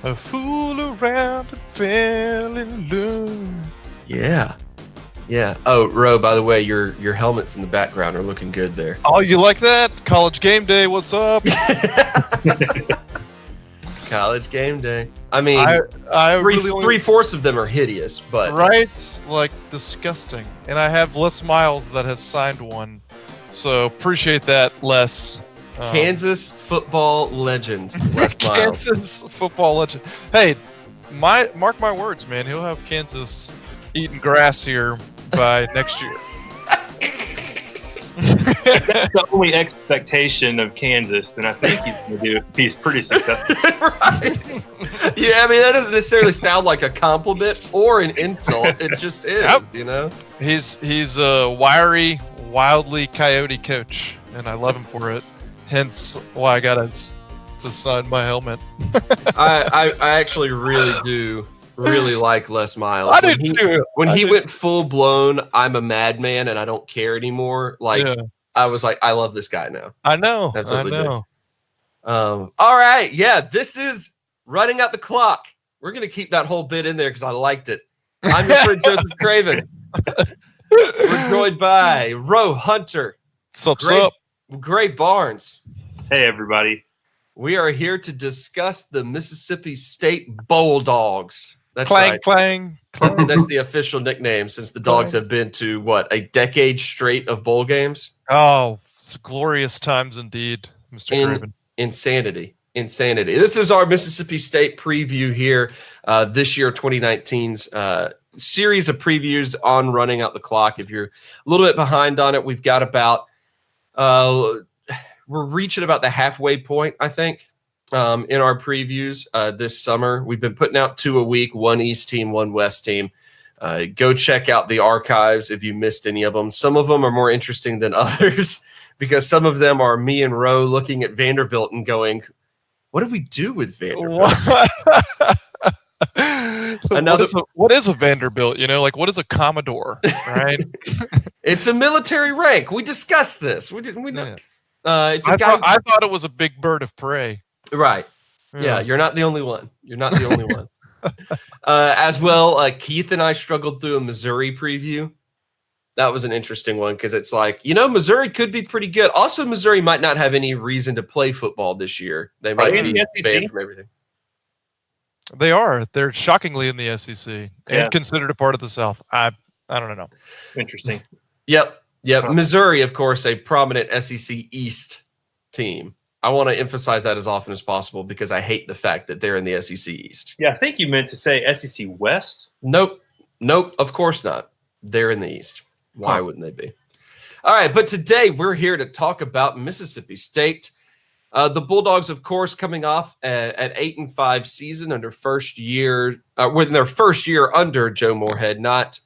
I fool around and fell in love. Yeah. Yeah. Oh, Ro, by the way, your helmets in the background are looking good there. Oh, you like that? College game day, what's up? College game day. I mean, I really only, three-fourths of them are hideous, but right? Like disgusting. And I have Les Miles that has signed one. So appreciate that, Les. Kansas football legend, Les Miles. Kansas football legend. Hey, mark my words, man. He'll have Kansas eating grass here by next year. That's the only expectation of Kansas, then I think he's going to do it. He's pretty successful. Right. Yeah, I mean, that doesn't necessarily sound like a compliment or an insult. It just is, you know? He's a wiry, wildly coyote coach, and I love him for it. Hence why I got to sign my helmet. I actually really do really like Les Miles. I did too. When he went full blown, I'm a madman and I don't care anymore. Like, yeah. I was like, I love this guy now. I know. Absolutely I know. All right. Yeah, this is running out the clock. We're going to keep that whole bit in there because I liked it. I'm your friend Joseph Craven. We're joined by Ro Hunter. What's up? Gray Barnes. Hey, everybody. We are here to discuss the Mississippi State Bulldogs. That's clang, right. Clang. That's the official nickname since the Dogs have been to, what, a decade straight of bowl games? Oh, it's glorious times indeed, Mr. Craven. Insanity. This is our Mississippi State preview here, this year, 2019's series of previews on Running Out the Clock. If you're a little bit behind on it, we've got about we're reaching about the halfway point, I think, in our previews this summer. We've been putting out 2 a week, 1 East team, 1 West team. Go check out the archives if you missed any of them. Some of them are more interesting than others because some of them are me and Ro looking at Vanderbilt and going, what do we do with Vanderbilt? What is a Vanderbilt? You know, like what is a Commodore, right? It's a military rank. We discussed this. We know. I thought it was a big bird of prey. Right. Yeah, you're not the only one. As well, Keith and I struggled through a Missouri preview. That was an interesting one because it's like, Missouri could be pretty good. Also, Missouri might not have any reason to play football this year. They might be banned from everything. They are. They're shockingly in the SEC and considered a part of the South. I don't know. Interesting. Yep. Missouri, of course, a prominent SEC East team. I want to emphasize that as often as possible because I hate the fact that they're in the SEC East. Yeah, I think you meant to say SEC West. Nope, of course not. They're in the East. Why wouldn't they be? All right, but today we're here to talk about Mississippi State. The Bulldogs, of course, coming off at 8-5 season under when their first year under Joe Moorhead, not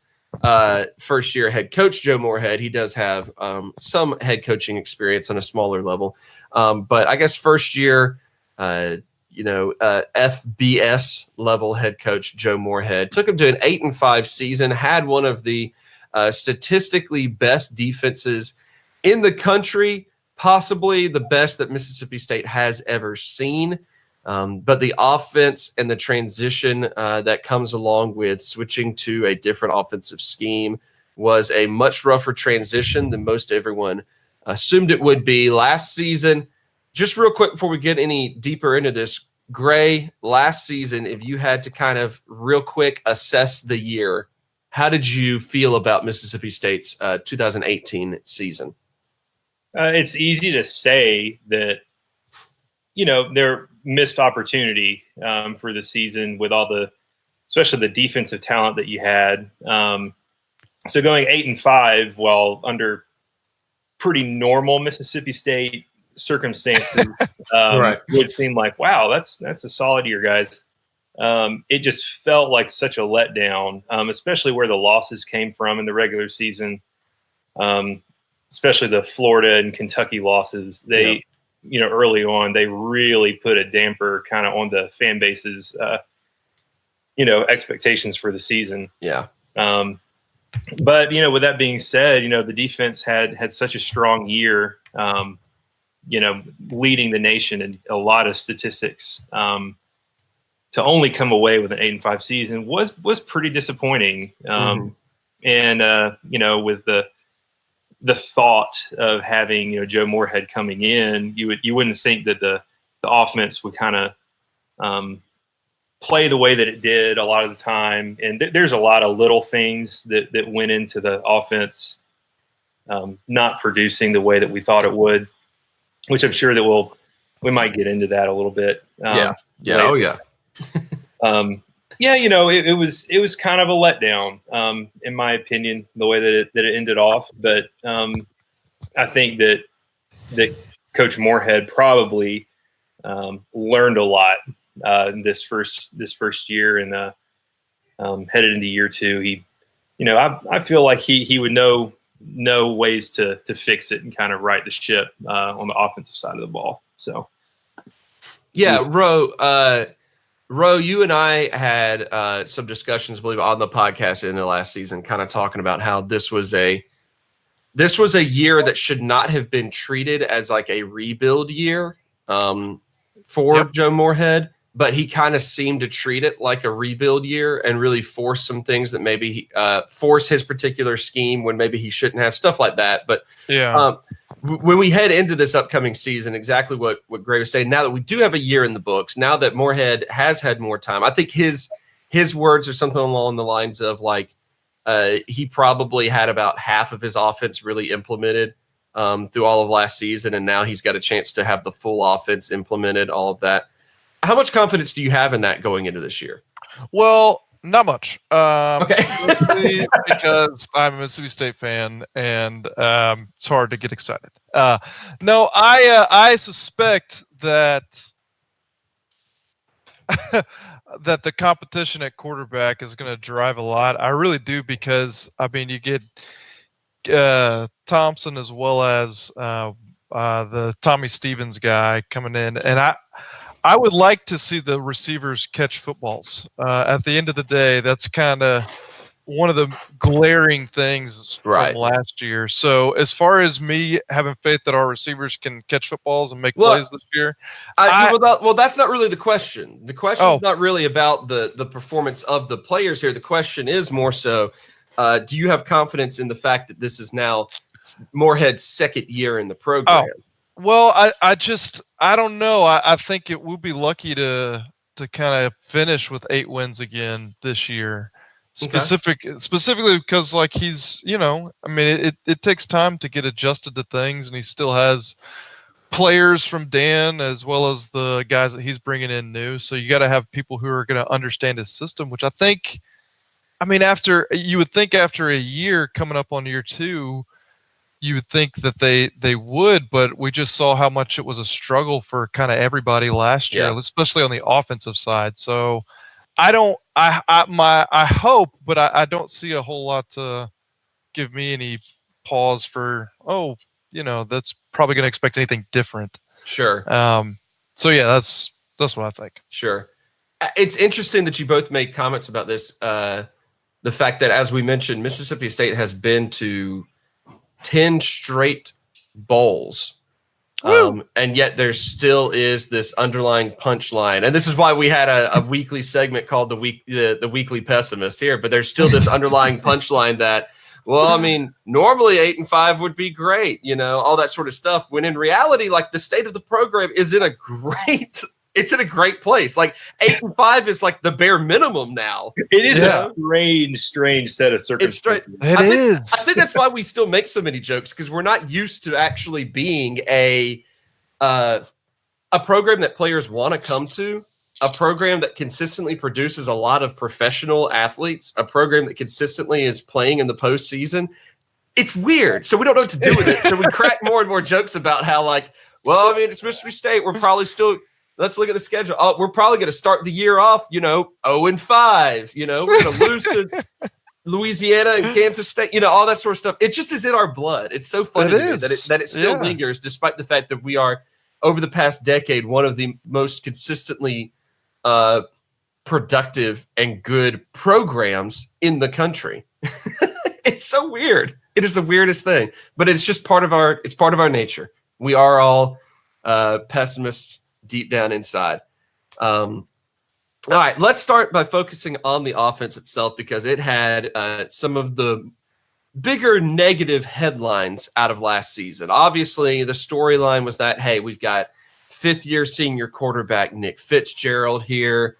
first year head coach Joe Moorhead. He does have some head coaching experience on a smaller level, but I guess first year, FBS level head coach Joe Moorhead took him to an 8-5 season. Had one of the statistically best defenses in the country, possibly the best that Mississippi State has ever seen. But the offense and the transition that comes along with switching to a different offensive scheme was a much rougher transition than most everyone assumed it would be last season. Just real quick before we get any deeper into this, Gray, last season, if you had to kind of real quick assess the year, how did you feel about Mississippi State's 2018 season? It's easy to say that, their missed opportunity for the season with all especially the defensive talent that you had. So going 8-5 while under pretty normal Mississippi State circumstances would seem like, wow, that's a solid year, guys. It just felt like such a letdown, especially where the losses came from in the regular season, especially the Florida and Kentucky losses. Early on, they really put a damper kind of on the fan base's, expectations for the season. Yeah. But, with that being said, the defense had such a strong year, leading the nation in a lot of statistics. To only come away with an 8-5 season was pretty disappointing. And with the thought of having Joe Moorhead coming in, you wouldn't think that the offense would kind of play the way that it did a lot of the time. And there's a lot of little things that went into the offense not producing the way that we thought it would, which I'm sure that we might get into that a little bit. Later. Oh yeah. It was kind of a letdown, in my opinion, the way that it ended off. But I think that Coach Moorhead probably learned a lot this first year, and headed into year two. He, I feel like he would know ways to fix it and kind of right the ship on the offensive side of the ball. So, yeah, Ro, you and I had some discussions, I believe, on the podcast in the last season, kind of talking about how this was a year that should not have been treated as like a rebuild year for Joe Moorhead, but he kind of seemed to treat it like a rebuild year and really force some things that maybe force his particular scheme when maybe he shouldn't have, stuff like that. But when we head into this upcoming season, exactly what Gray was saying, now that we do have a year in the books, now that Moorhead has had more time, I think his words are something along the lines of like, he probably had about half of his offense really implemented through all of last season, and now he's got a chance to have the full offense implemented, all of that. How much confidence do you have in that going into this year? Well, not much. Okay. Because I'm a Mississippi State fan, and it's hard to get excited. No, I suspect that that the competition at quarterback is going to drive a lot. I really do, because you get Thompson as well as the Tommy Stevens guy coming in, and I would like to see the receivers catch footballs. At the end of the day, that's kind of one of the glaring things from last year. So as far as me having faith that our receivers can catch footballs and make plays this year, that's not really the question. The question is not really about the performance of the players here. The question is more so, do you have confidence in the fact that this is now Moorhead's second year in the program? Well, I don't know. I think it will be lucky to kind of finish with 8 wins again this year. Specifically because like he's, it takes time to get adjusted to things, and he still has players from Dan as well as the guys that he's bringing in new. So you got to have people who are going to understand his system, which I think, you would think after a year coming up on year 2, you would think that they would, but we just saw how much it was a struggle for kind of everybody last year, especially on the offensive side. So I hope, but I don't see a whole lot to give me any pause for, that's probably going to expect anything different. Sure. So yeah, that's what I think. Sure. It's interesting that you both made comments about this. The fact that, as we mentioned, Mississippi State has been to 10 straight bowls, and yet there still is this underlying punchline, and this is why we had a weekly segment called the Weekly Pessimist here. But there's still this underlying punchline that, normally 8-5 would be great, all that sort of stuff. When in reality, like, the state of the program is in a great place. Like 8-5 is like the bare minimum now. It is a strange set of circumstances. I think that's why we still make so many jokes, because we're not used to actually being a program that players want to come to, a program that consistently produces a lot of professional athletes, a program that consistently is playing in the postseason. It's weird. So we don't know what to do with it. So we crack more and more jokes about how, like, it's Mississippi State. We're probably still. Let's look at the schedule. Oh, we're probably going to start the year off, 0-5. We're going to lose to Louisiana and Kansas State, all that sort of stuff. It just is in our blood. It's so funny to me that it still lingers, despite the fact that we are, over the past decade, one of the most consistently productive and good programs in the country. It's so weird. It is the weirdest thing, but it's just part of our nature. We are all pessimists deep down inside. All right, let's start by focusing on the offense itself because it had some of the bigger negative headlines out of last season. Obviously, the storyline was that, hey, we've got fifth-year senior quarterback Nick Fitzgerald here,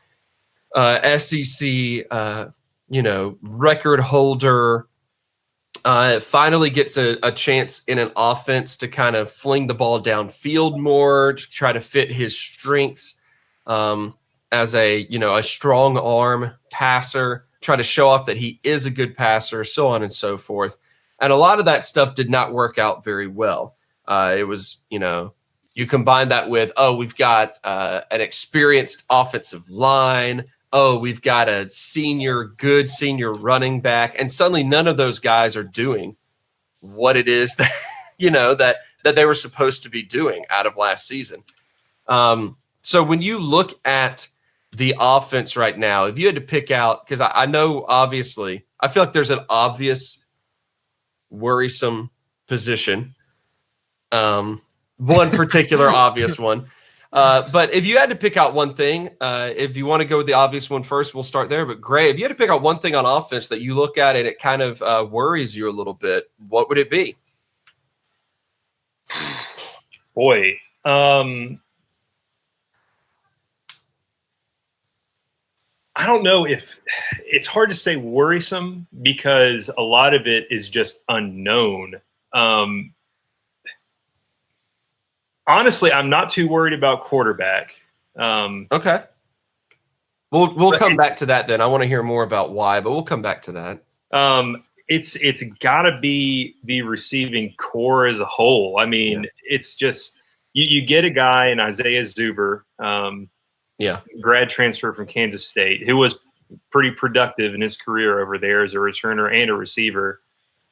SEC, record holder, finally gets a chance in an offense to kind of fling the ball downfield more, to try to fit his strengths as a strong arm passer, try to show off that he is a good passer, so on and so forth. And a lot of that stuff did not work out very well. It was, you combine that with, we've got an experienced offensive line. We've got a good senior running back. And suddenly none of those guys are doing what it is that, that they were supposed to be doing out of last season. So when you look at the offense right now, if you had to pick out, because I know, obviously, I feel like there's an obvious worrisome position, one particular obvious one. But if you had to pick out one thing, if you want to go with the obvious one first, we'll start there. But Gray, if you had to pick out one thing on offense that you look at and it kind of worries you a little bit, what would it be? Boy, I don't know if it's hard to say worrisome because a lot of it is just unknown. Honestly, I'm not too worried about quarterback. Okay. We'll come back to that then. I want to hear more about why, but we'll come back to that. It's got to be the receiving core as a whole. I mean, It's just you get a guy in Isaiah Zuber, grad transfer from Kansas State, who was pretty productive in his career over there as a returner and a receiver.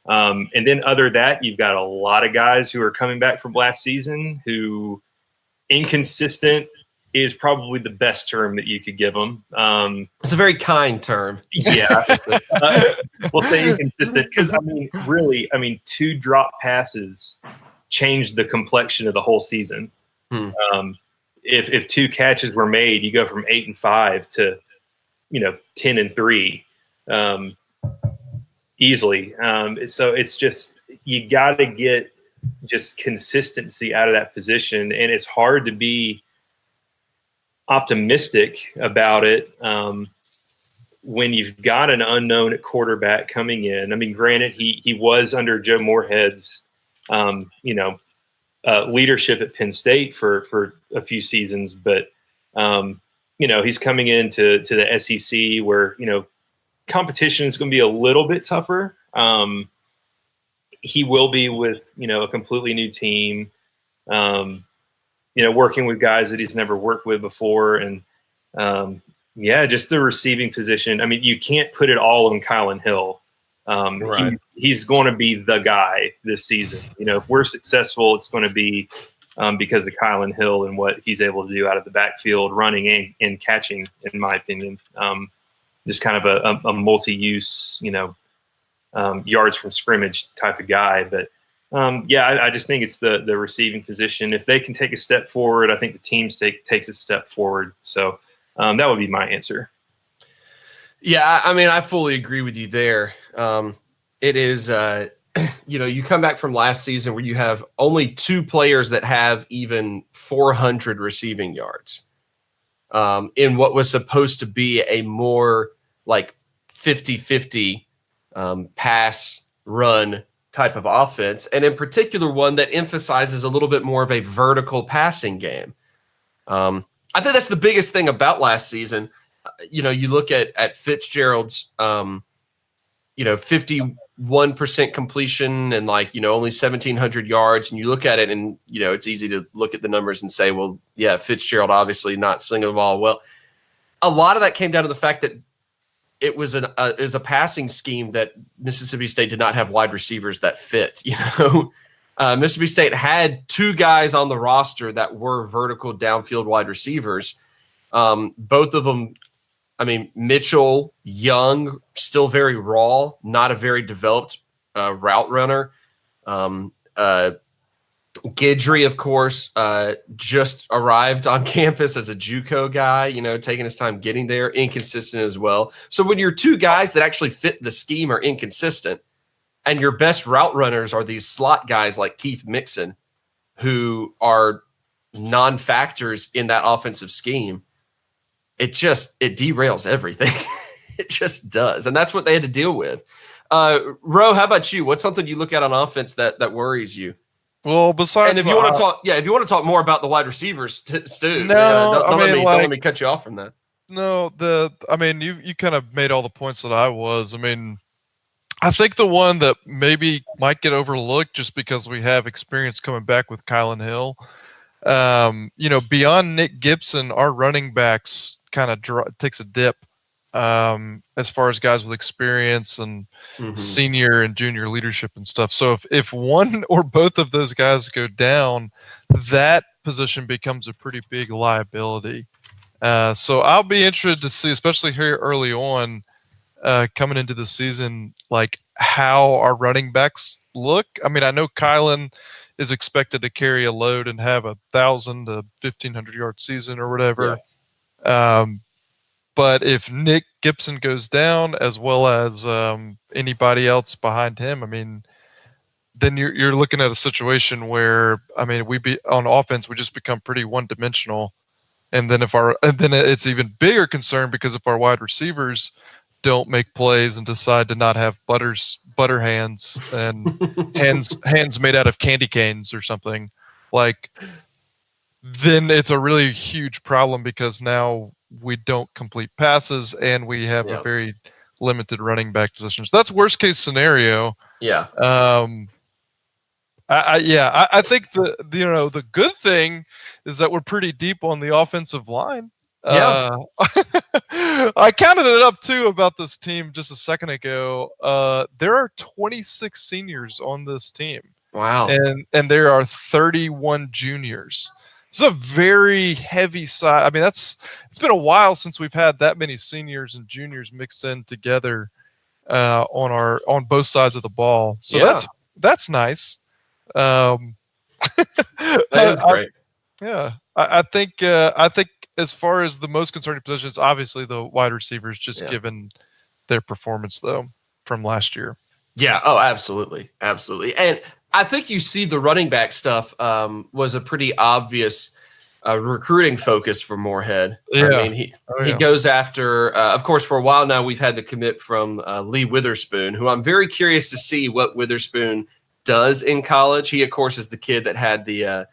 And then other that, you've got a lot of guys who are coming back from last season who inconsistent is probably the best term that you could give them. It's a very kind term. Yeah. We'll say inconsistent because, really, 2 drop passes changed the complexion of the whole season. If 2 catches were made, you go from 8-5 to, 10-3. Easily. So it's just, you got to get just consistency out of that position. And it's hard to be optimistic about it when you've got an unknown at quarterback coming in. Granted, he was under Joe Moorhead's, leadership at Penn State for a few seasons, but, he's coming into the SEC where, competition is going to be a little bit tougher. He will be with, a completely new team, working with guys that he's never worked with before. And just the receiving position. You can't put it all on Kylan Hill. Right. He's going to be the guy this season. If we're successful, it's going to be because of Kylan Hill and what he's able to do out of the backfield, running and catching, in my opinion. Just kind of a multi-use, yards from scrimmage type of guy. But, I just think it's the receiving position. If they can take a step forward, I think the team takes a step forward. So that would be my answer. Yeah, I fully agree with you there. It is, you come back from last season where you have only 2 players that have even 400 receiving yards. In what was supposed to be a more like 50-50 pass run type of offense, and in particular one that emphasizes a little bit more of a vertical passing game. I think that's the biggest thing about last season. You look at Fitzgerald's 51% completion and only 1,700 yards, and you look at it and it's easy to look at the numbers and say, well, yeah, Fitzgerald obviously not slinging the ball well. A lot of that came down to the fact that it was a passing scheme that Mississippi State did not have wide receivers that fit. Mississippi State had 2 guys on the roster that were vertical downfield wide receivers. Both of them, Mitchell, young, still very raw, not a very developed route runner. Guidry, of course, just arrived on campus as a JUCO guy, taking his time getting there, inconsistent as well. So when your two guys that actually fit the scheme are inconsistent, and your best route runners are these slot guys like Keith Mixon, who are non-factors in that offensive scheme, it derails everything. It just does. And that's what they had to deal with. Ro, how about you? What's something you look at on offense that worries you? Well, besides, and if you want to talk more about the wide receivers, Stu, don't let me cut you off from that. No, you kind of made all the points that I was. I think the one that maybe might get overlooked just because we have experience coming back with Kylan Hill, beyond Nick Gibson, our running backs kind of takes a dip as far as guys with experience and senior and junior leadership and stuff. So if one or both of those guys go down, that position becomes a pretty big liability. So I'll be interested to see, especially here early on, coming into the season, like how our running backs look. I know Kylan is expected to carry a load and have 1,000 to 1,500 yard season or whatever. Yeah. But if Nick Gibson goes down, as well as anybody else behind him, then you're looking at a situation where we be on offense, we just become pretty one dimensional, and then it's even bigger concern because if our wide receivers don't make plays and decide to not have butter hands and hands made out of candy canes or something, then it's a really huge problem because now we don't complete passes and we have a very limited running back position. So that's worst case scenario. Yeah. I think the good thing is that we're pretty deep on the offensive line. Yeah. I counted it up too about this team just a second ago. There are 26 seniors on this team. Wow. And there are 31 juniors. It's a very heavy side. It's been a while since we've had that many seniors and juniors mixed in together on both sides of the ball. So that's nice. That is great. I think as far as the most concerning positions, obviously the wide receivers, given their performance though from last year. Yeah. Oh, absolutely. And I think you see the running back stuff was a pretty obvious recruiting focus for Moorhead. Yeah. He goes after, of course, for a while now, we've had the commit from Lee Witherspoon, who I'm very curious to see what Witherspoon does in college. He, of course, is the kid that had the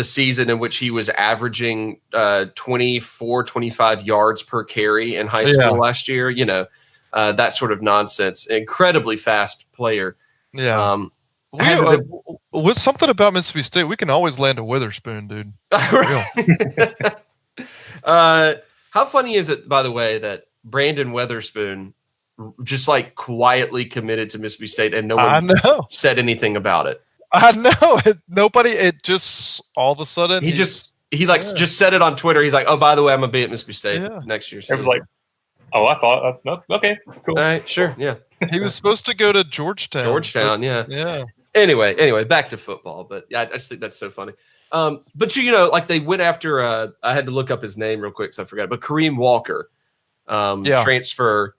season in which he was averaging 24, 25 yards per carry in high school last year. That sort of nonsense. Incredibly fast player. Yeah. With something about Mississippi State, we can always land a Witherspoon, dude. How funny is it, by the way, that Brandon Witherspoon just quietly committed to Mississippi State and no one said anything about it? I know. It just all of a sudden he just said it on Twitter. He's like, "Oh, by the way, I'm gonna be at Mississippi State next year." So. It was like, "Oh, I thought, okay, cool, all right, sure, yeah." He was supposed to go to Georgetown. Yeah. Anyway, back to football. But I just think that's so funny. But they went after. I had to look up his name real quick because I forgot. But Kareem Walker, transfer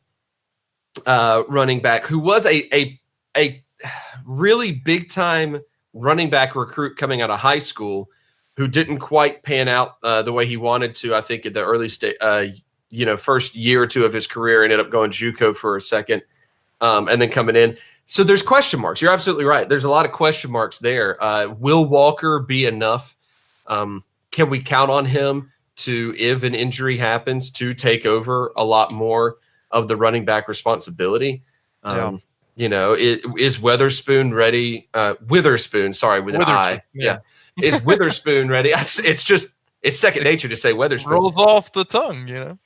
running back, who was a really big time running back recruit coming out of high school, who didn't quite pan out the way he wanted to. I think at the early stage, first year or two of his career, ended up going JUCO for a second, and then coming in. So there's question marks. You're absolutely right. There's a lot of question marks there. Will Walker be enough? Can we count on him to, if an injury happens, to take over a lot more of the running back responsibility? Is Witherspoon ready? Witherspoon, sorry, with an I. Yeah. Is Witherspoon ready? It's second nature to say Witherspoon. Rolls off the tongue,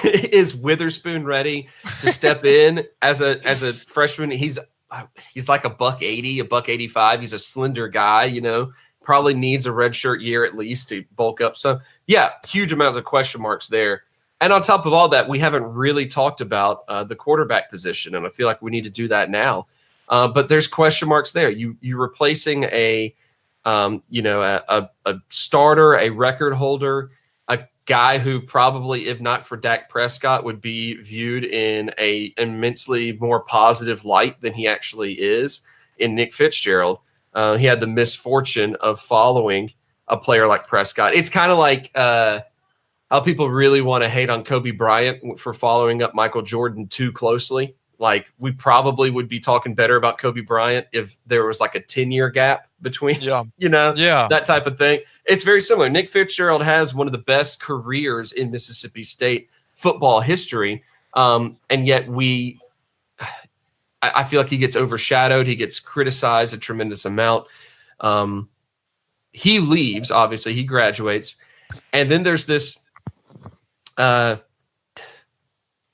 Is Witherspoon ready to step in as a freshman? He's like $180, $185. He's a slender guy, probably needs a redshirt year at least to bulk up. So huge amounts of question marks there. And on top of all that, we haven't really talked about the quarterback position, and I feel like we need to do that now. But there's question marks there. You're replacing a starter, a record holder, a guy who probably, if not for Dak Prescott, would be viewed in a immensely more positive light than he actually is, in Nick Fitzgerald. He had the misfortune of following a player like Prescott. It's kind of like how people really want to hate on Kobe Bryant for following up Michael Jordan too closely. Like, we probably would be talking better about Kobe Bryant if there was like a 10-year gap between, that type of thing. It's very similar. Nick Fitzgerald has one of the best careers in Mississippi State football history. And yet I feel like he gets overshadowed. He gets criticized a tremendous amount. He leaves, obviously, he graduates. And then there's this, it's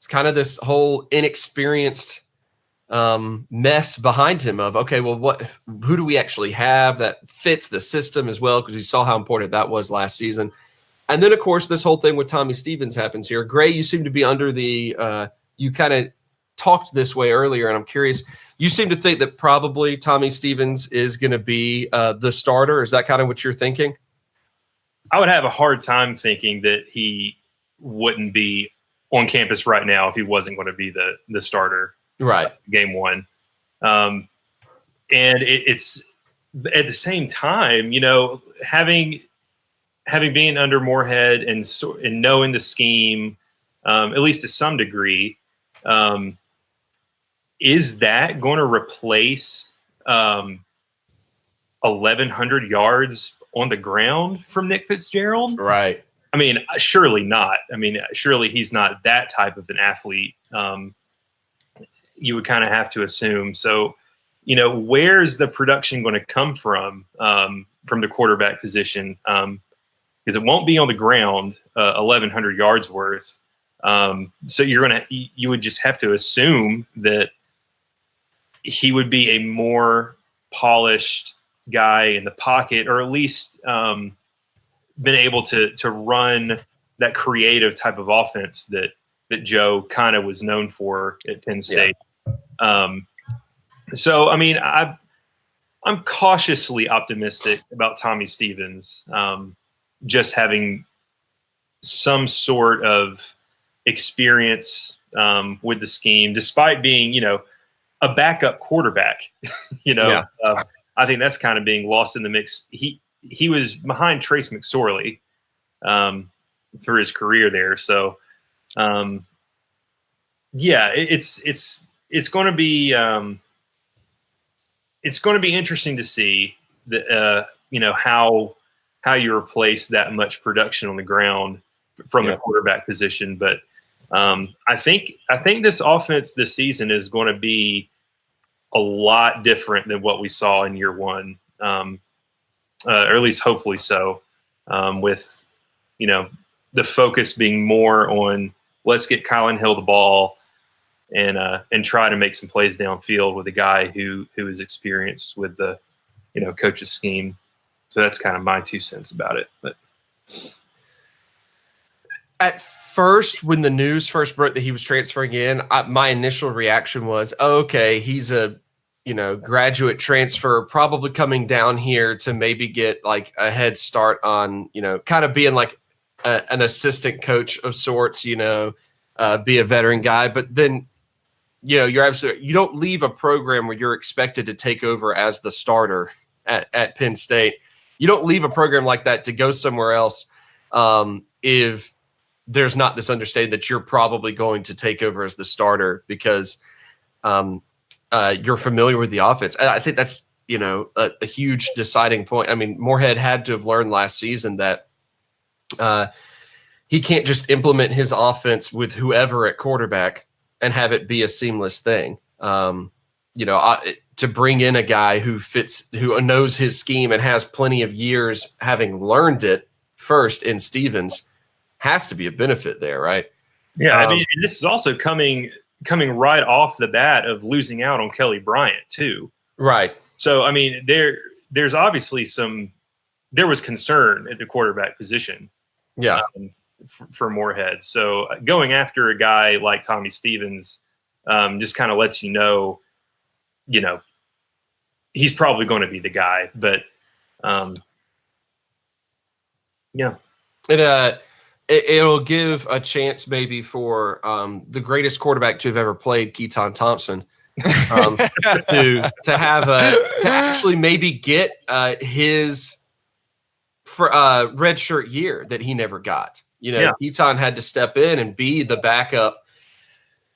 kind of this whole inexperienced mess behind him of, okay, well, who do we actually have that fits the system as well? Because we saw how important that was last season. And then, of course, this whole thing with Tommy Stevens happens here. Gray, you seem to be under the you kind of talked this way earlier, and I'm curious. You seem to think that probably Tommy Stevens is going to be the starter. Is that kind of what you're thinking? I would have a hard time thinking that he wouldn't be on campus right now if he wasn't going to be the starter, right? Game one. And it's at the same time, having been under Moorhead and knowing the scheme, at least to some degree, is that going to replace 1,100 yards on the ground from Nick Fitzgerald? Right. I mean, surely not. I mean, surely he's not that type of an athlete. You would kind of have to assume. So, where's the production going to come from the quarterback position? Because it won't be on the ground, 1,100 yards worth. So you would just have to assume that he would be a more polished guy in the pocket, or at least been able to run that creative type of offense that Joe kind of was known for at Penn State. Yeah. So, I mean, I'm cautiously optimistic about Tommy Stevens, just having some sort of experience with the scheme, despite being, a backup quarterback. I think that's kind of being lost in the mix. He was behind Trace McSorley through his career there. So, it's going to be interesting to see how you replace that much production on the ground from the quarterback position. But I think this offense this season is going to be a lot different than what we saw in year one. Or at least hopefully so, with, the focus being more on let's get Kylan Hill the ball and try to make some plays downfield with a guy who is experienced with the, coach's scheme. So that's kind of my 2 cents about it. But at first, when the news first broke that he was transferring in, my initial reaction was, okay, he's a graduate transfer, probably coming down here to maybe get like a head start on, kind of being like an assistant coach of sorts, be a veteran guy. But then, you're absolutely, you don't leave a program where you're expected to take over as the starter at Penn State. You don't leave a program like that to go somewhere else if there's not this understanding that you're probably going to take over as the starter because you're familiar with the offense. And I think that's, a huge deciding point. I mean, Moorhead had to have learned last season that he can't just implement his offense with whoever at quarterback and have it be a seamless thing. To bring in a guy who knows his scheme and has plenty of years having learned it first in Stevens has to be a benefit there, right? Yeah, I mean, and this is also coming right off the bat of losing out on Kelly Bryant too. Right. So, I mean, there's obviously there was concern at the quarterback position. Yeah. For Moorhead. So going after a guy like Tommy Stevens just kind of lets you know he's probably going to be the guy. But yeah, it'll give a chance maybe for the greatest quarterback to have ever played, Keaton Thompson, to actually maybe get his redshirt year that he never got. Keaton had to step in and be the backup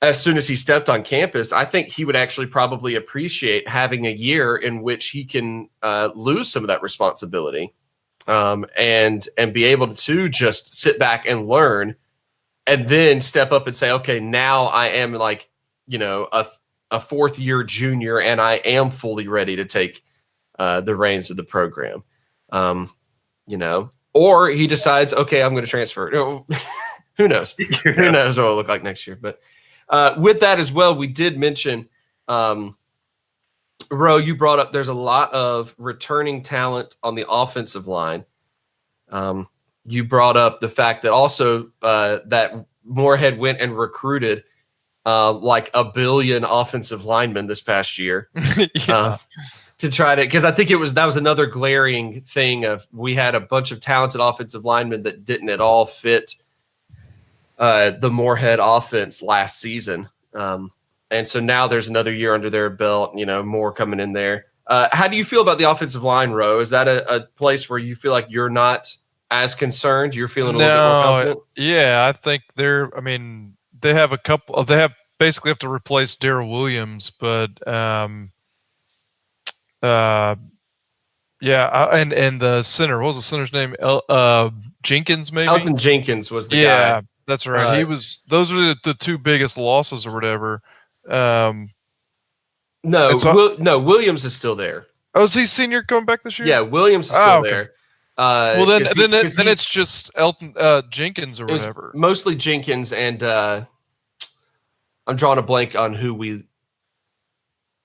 as soon as he stepped on campus. I think he would actually probably appreciate having a year in which he can lose some of that responsibility and be able to just sit back and learn and then step up and say, okay, now I am like, a fourth year junior and I am fully ready to take the reins of the program. Or he decides, okay, I'm going to transfer. Who knows? Who knows what it'll look like next year. But with that as well, we did mention, Ro, you brought up there's a lot of returning talent on the offensive line. You brought up the fact that also that Moorhead went and recruited like 1 billion offensive linemen this past year. To try to, because I think that was another glaring thing of we had a bunch of talented offensive linemen that didn't at all fit the Moorhead offense last season. And so now there's another year under their belt, more coming in there. How do you feel about the offensive line, Ro? Is that a place where you feel like you're not as concerned? You're feeling a little bit more confident? Yeah, I think they have a couple, basically have to replace Darrell Williams, but and the center, what was the center's name? Jenkins, maybe? Elton Jenkins was the guy. Yeah, that's right. Those were the two biggest losses or whatever. Williams is still there. Oh, is he senior coming back this year? Yeah, Williams is still there. Well, then it's just Elton Jenkins or whatever. Mostly Jenkins, and I'm drawing a blank on who we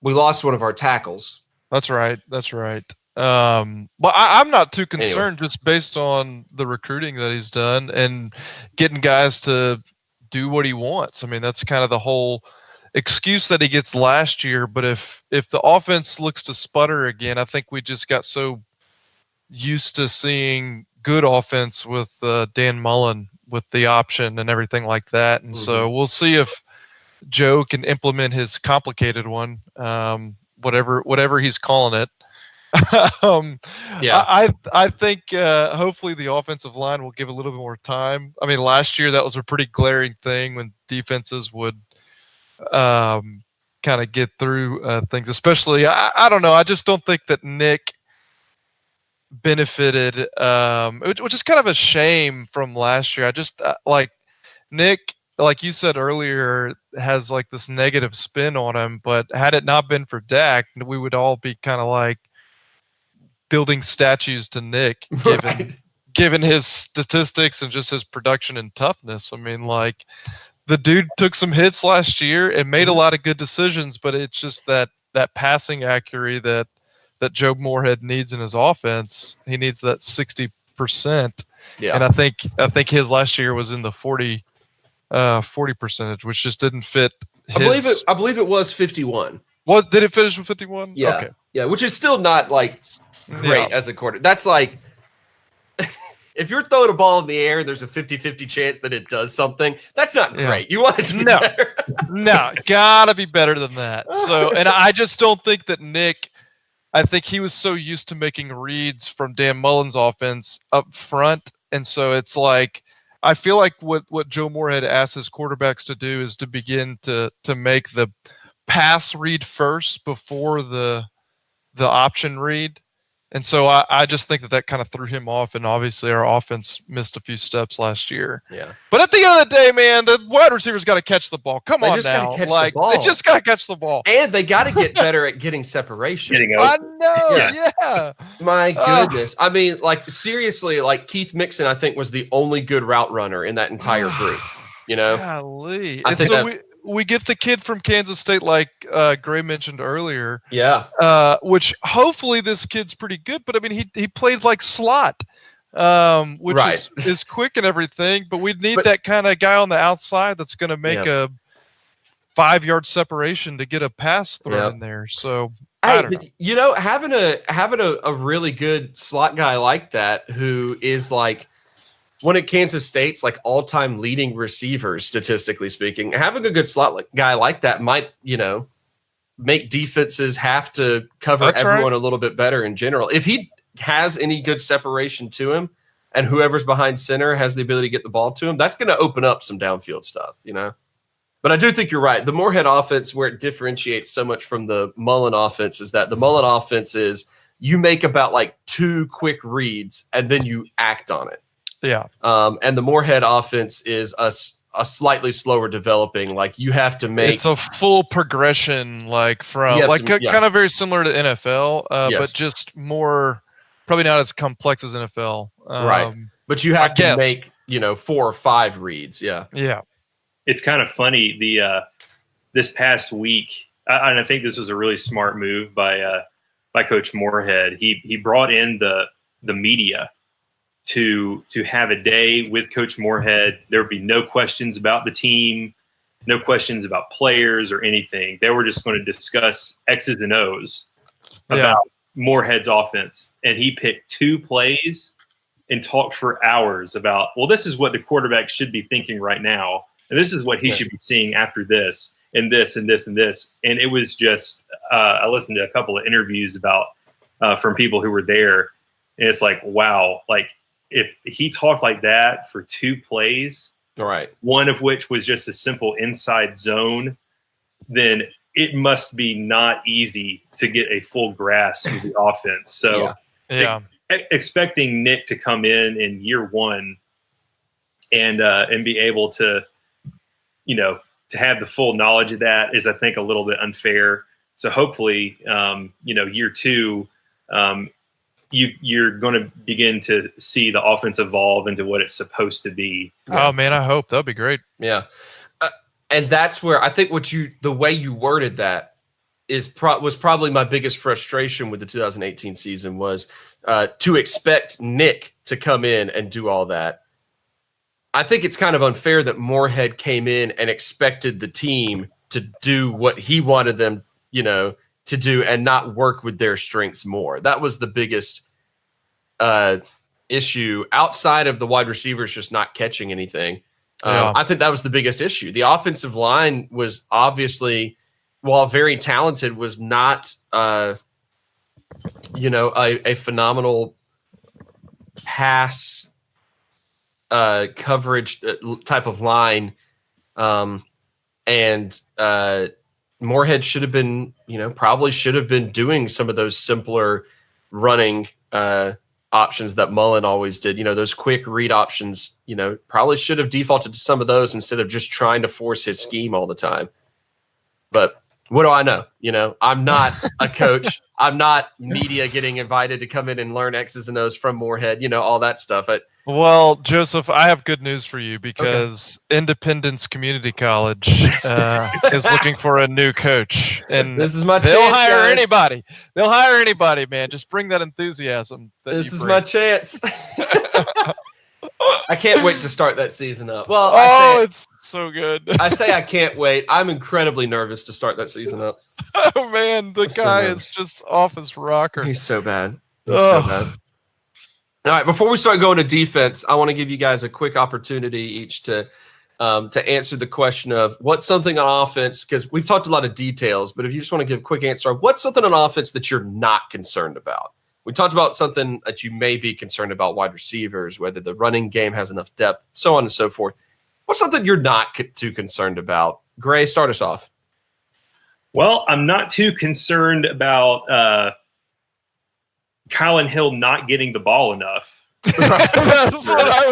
lost one of our tackles. That's right. But I'm not too concerned just based on the recruiting that he's done and getting guys to do what he wants. I mean, that's kind of the whole excuse that he gets last year. But if the offense looks to sputter again, I think we just got so used to seeing good offense with Dan Mullen with the option and everything like that. And so we'll see if Joe can implement his complicated one. Whatever he's calling it. I think hopefully the offensive line will give a little bit more time. I mean, last year that was a pretty glaring thing when defenses would kind of get through things, especially I don't know. I just don't think that Nick benefited, which is kind of a shame from last year. I just like Nick, like you said earlier, has like this negative spin on him, but had it not been for Dak, we would all be kind of like building statues to Nick, given his statistics and just his production and toughness. I mean, like the dude took some hits last year and made a lot of good decisions, but it's just that passing accuracy that Joe Moorhead needs in his offense. He needs that 60%. Yeah. And I think his last year was in the 40 percentage, which just didn't fit his. I believe it was 51. What did it finish with 51? Yeah. Okay. Yeah, which is still not like great as a quarter. That's like if you're throwing a ball in the air, there's a 50-50 chance that it does something. That's not great. You want it to be better. No, gotta be better than that. So, and I just don't think that Nick. I think he was so used to making reads from Dan Mullen's offense up front, and so it's like I feel like what Joe Moorhead asks his quarterbacks to do is to begin to make the pass read first before the option read. And so I just think that kind of threw him off, and obviously our offense missed a few steps last year. Yeah. But at the end of the day, man, the wide receivers got to catch the ball. Come on now. Like, they just got to catch the ball. And they got to get better at getting separation. I know, yeah. My goodness. I mean, like, seriously, like Keith Mixon, I think, was the only good route runner in that entire group. You know? Golly. And so we get the kid from Kansas State, like Gray mentioned earlier. Yeah. Which hopefully this kid's pretty good, but I mean he played like slot, which is quick and everything. But we need that kind of guy on the outside that's going to make a 5-yard separation to get a pass thrown in there. So hey, I don't know. Having a really good slot guy like that, who is like one of Kansas State's like all-time leading receivers, statistically speaking, having a good slot guy like that might, make defenses have to cover everyone a little bit better in general. If he has any good separation to him, and whoever's behind center has the ability to get the ball to him, that's going to open up some downfield stuff, But I do think you're right. The Moorhead offense, where it differentiates so much from the Mullen offense, is that the Mullen offense is you make about like 2 quick reads and then you act on it. Yeah. And the Moorhead offense is a slightly slower developing. Like you have to make. It's a full progression, like from kind of very similar to NFL, but just more, probably not as complex as NFL. Right. But you have to make, 4 or 5 reads. Yeah. Yeah. It's kind of funny. This past week, and I think this was a really smart move by Coach Moorhead. He brought in the media to have a day with Coach Moorhead. There would be no questions about the team, no questions about players or anything. They were just going to discuss X's and O's about Moorhead's offense. And he picked 2 plays and talked for hours about, well, this is what the quarterback should be thinking right now. And this is what he should be seeing after this, and this, and this, and this. And it was just, I listened to a couple of interviews about from people who were there. And it's like, wow, like if he talked like that for 2 plays, right, one of which was just a simple inside zone, then it must be not easy to get a full grasp of the offense. So expecting Nick to come in year 1 and be able to, to have the full knowledge of that is, I think, a little bit unfair. So hopefully, year 2, you're going to begin to see the offense evolve into what it's supposed to be. Oh man, I hope that'd be great. Yeah. And that's where I think the way you worded that was probably my biggest frustration with the 2018 season was to expect Nick to come in and do all that. I think it's kind of unfair that Moorhead came in and expected the team to do what he wanted them, to do and not work with their strengths more. That was the biggest issue outside of the wide receivers just not catching anything. I think that was the biggest issue. The offensive line was obviously, while very talented, was not, a phenomenal pass coverage type of line. And Moorhead should have been, probably should have been doing some of those simpler running options that Mullen always did. Those quick read options, probably should have defaulted to some of those instead of just trying to force his scheme all the time. But what do I know? I'm not a coach. I'm not media getting invited to come in and learn X's and O's from Moorhead, all that stuff. Well, Joseph, I have good news for you because Independence Community College is looking for a new coach, and this is my they'll chance. Hire anybody. They'll hire anybody, man. Just bring that enthusiasm. This is my chance. I can't wait to start that season up. Well, it's so good. I say I can't wait. I'm incredibly nervous to start that season up. Oh man, the guy is just off his rocker. He's so bad. So bad. All right, before we start going to defense, I want to give you guys a quick opportunity each to answer the question of what's something on offense, because we've talked a lot of details, but if you just want to give a quick answer, what's something on offense that you're not concerned about? We talked about something that you may be concerned about, wide receivers, whether the running game has enough depth, so on and so forth. What's something you're not too concerned about? Gray, start us off. Well, I'm not too concerned about Kylan Hill not getting the ball enough. That's what I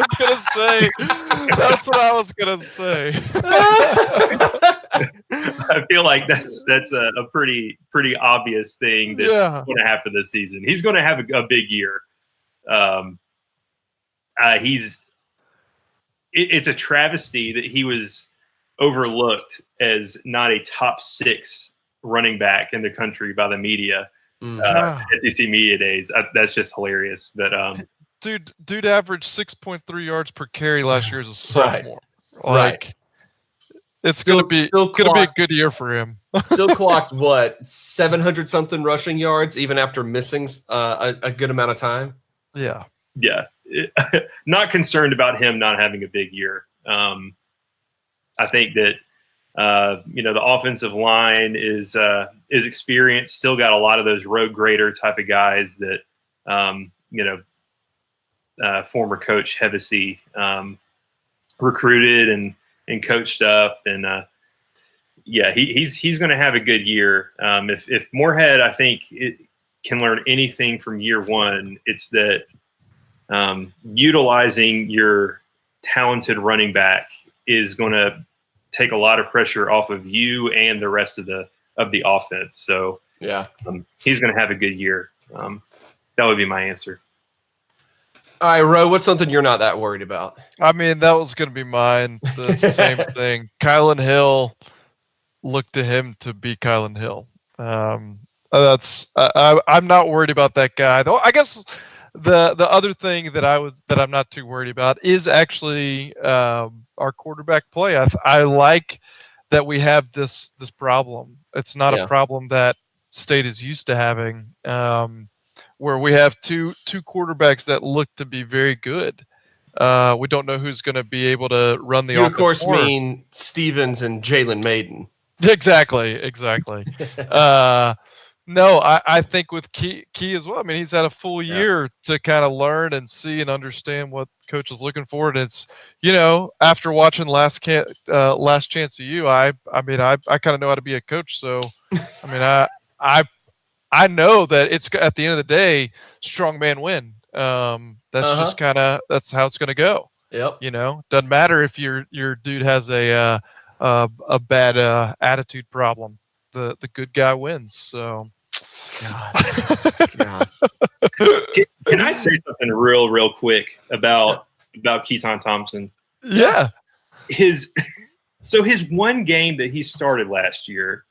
was going to say. I feel like that's a pretty obvious thing that's going to happen this season. He's going to have a big year. It's a travesty that he was overlooked as not a top 6 running back in the country by the media. SEC media days. That's just hilarious. But dude averaged 6.3 yards per carry last year as a sophomore. Right. It's gonna be a good year for him. Still clocked what 700 something rushing yards, even after missing a good amount of time. Yeah. Not concerned about him not having a big year. I think that the offensive line is experienced. Still got a lot of those road grader type of guys that former coach Hevesy recruited and coached up, and he's going to have a good year. If Moorhead, I think, can learn anything from year one, it's that utilizing your talented running back is going to take a lot of pressure off of you and the rest of the offense. So he's going to have a good year. That would be my answer. All right, Ro, what's something you're not that worried about? I mean, that was going to be mine. The same thing. Kylan Hill, look to him to be Kylan Hill. I'm not worried about that guy. Though I guess the other thing that I'm not too worried about is actually our quarterback play. I like that we have this problem. It's not a problem that State is used to having. Where we have two quarterbacks that look to be very good. We don't know who's going to be able to run the offense. You, of course, mean Stevens and Jalen Maiden. Exactly. No, I think with Key as well. I mean, he's had a full year to kind of learn and see and understand what coach is looking for. And it's, after watching Last Chance of You, I kind of know how to be a coach. So, I mean, I know that it's at the end of the day, strong man win. That's just that's how it's going to go. Yep. Doesn't matter if your dude has a bad attitude problem. The good guy wins. So, God. Can I say something real quick about Keaton Thompson? Yeah. His one game that he started last year.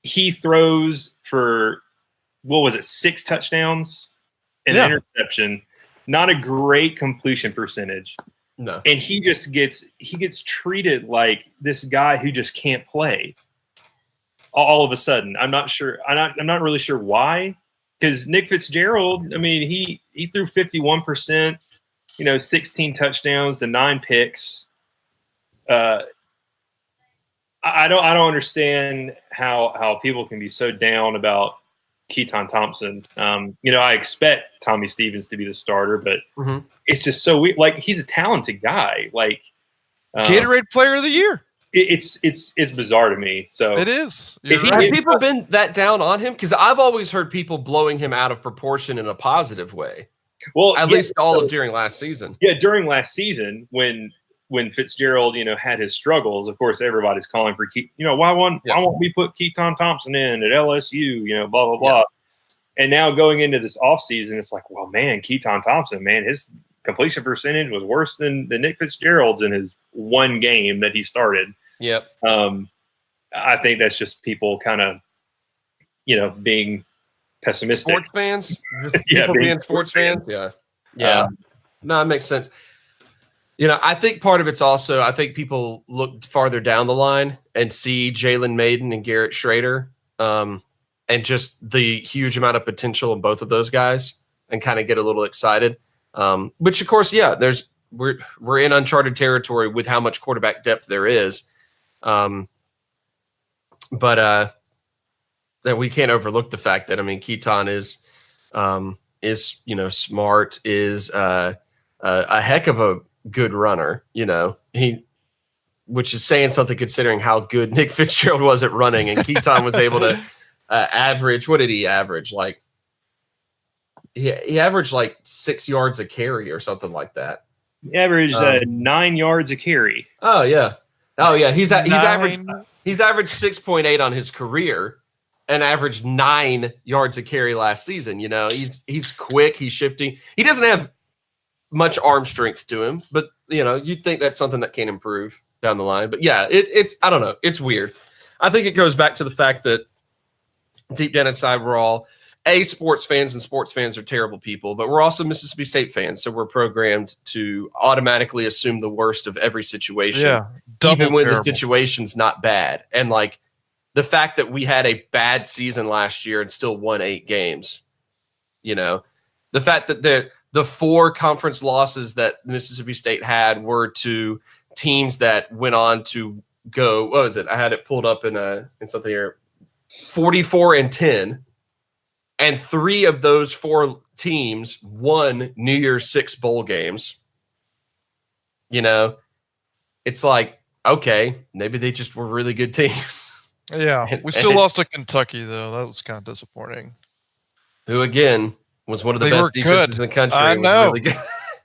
He throws for, 6 touchdowns and an interception. Not a great completion percentage. No. And he gets treated like this guy who just can't play. All of a sudden, I'm not really sure why. Because Nick Fitzgerald, I mean, he threw 51%, 16 touchdowns to 9 picks. I don't understand how people can be so down about Keaton Thompson. I expect Tommy Stevens to be the starter, but it's just so weird. Like, he's a talented guy. Like, Gatorade Player of the Year. It's bizarre to me. So it is. Have people been that down on him? Because I've always heard people blowing him out of proportion in a positive way. Well, at least during last season. Yeah, during last season when Fitzgerald, had his struggles, of course, everybody's calling for why won't we put Keaton Thompson in at LSU, blah, blah, blah. And now going into this offseason, it's like, well, man, Keaton Thompson, man, his completion percentage was worse than Nick Fitzgerald's in his one game that he started. Yep. I think that's just people kind of, being pessimistic. Sports fans? People being sports fans? Yeah. Yeah. No, it makes sense. I think part of it's also, I think people look farther down the line and see Jalen Maiden and Garrett Schrader and just the huge amount of potential in both of those guys and kind of get a little excited. Which, of course, we're in uncharted territory with how much quarterback depth there is. But that we can't overlook the fact that, I mean, Keaton is smart, is a heck of a good runner, which is saying something considering how good Nick Fitzgerald was at running, and Keaton was able to average. What did he average? Like he averaged like 6 yards a carry or something like that. He averaged 9 yards a carry. Oh yeah. He's averaged 6.8 on his career and averaged 9 yards a carry last season. He's quick. He's shifting. He doesn't have much arm strength to him, but you'd think that's something that can improve down the line. But yeah, it's I don't know. It's weird. I think it goes back to the fact that deep down inside, we're all sports fans, and sports fans are terrible people, but we're also Mississippi State fans. So we're programmed to automatically assume the worst of every situation. Yeah. even when terrible. the situation's not bad. And like the fact that we had a bad season last year and still won 8 games, the fact that the 4 conference losses that Mississippi State had were to teams that went on to go, what was it? I had it pulled up in something here, 44-10. And 3 of those 4 teams won New Year's 6 bowl games. It's like, okay, maybe they just were really good teams. Yeah, we still lost to Kentucky, though. That was kind of disappointing. Who, again, was one of the They best were defenses good. in the country. I know. Really good.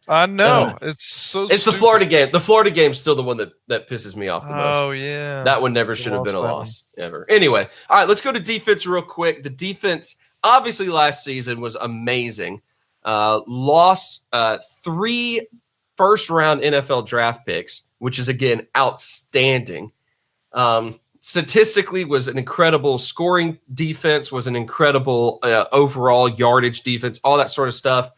I know. It's the Florida game. The Florida game's still the one that pisses me off the most. Oh, yeah. That one never should have been a loss, ever. Anyway, all right, let's go to defense real quick. The defense, obviously, last season was amazing. Lost 3 first-round NFL draft picks, which is, again, outstanding. Statistically was an incredible scoring defense, was an incredible overall yardage defense, all that sort of stuff.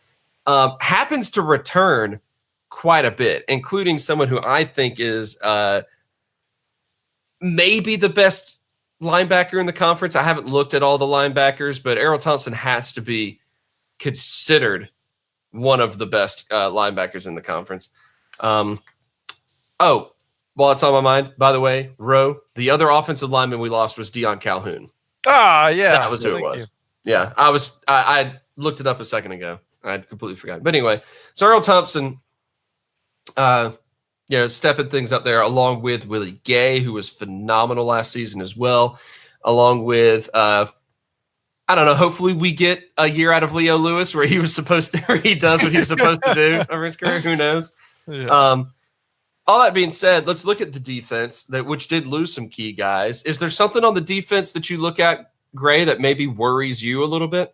Happens to return quite a bit, including someone who I think is maybe the best linebacker in the conference. I haven't looked at all the linebackers, but Errol Thompson has to be considered one of the best linebackers in the conference. While it's on my mind, by the way, the other offensive lineman we lost was Deion Calhoun. Ah, yeah. That was who it was. Yeah, I looked it up a second ago. I completely forgot. But anyway, so Errol Thompson, stepping things up there along with Willie Gay, who was phenomenal last season as well, along with, I don't know, hopefully we get a year out of Leo Lewis where he does what he was supposed to do over his career. Who knows? Yeah. All that being said, let's look at the defense, which did lose some key guys. Is there something on the defense that you look at, Gray, that maybe worries you a little bit?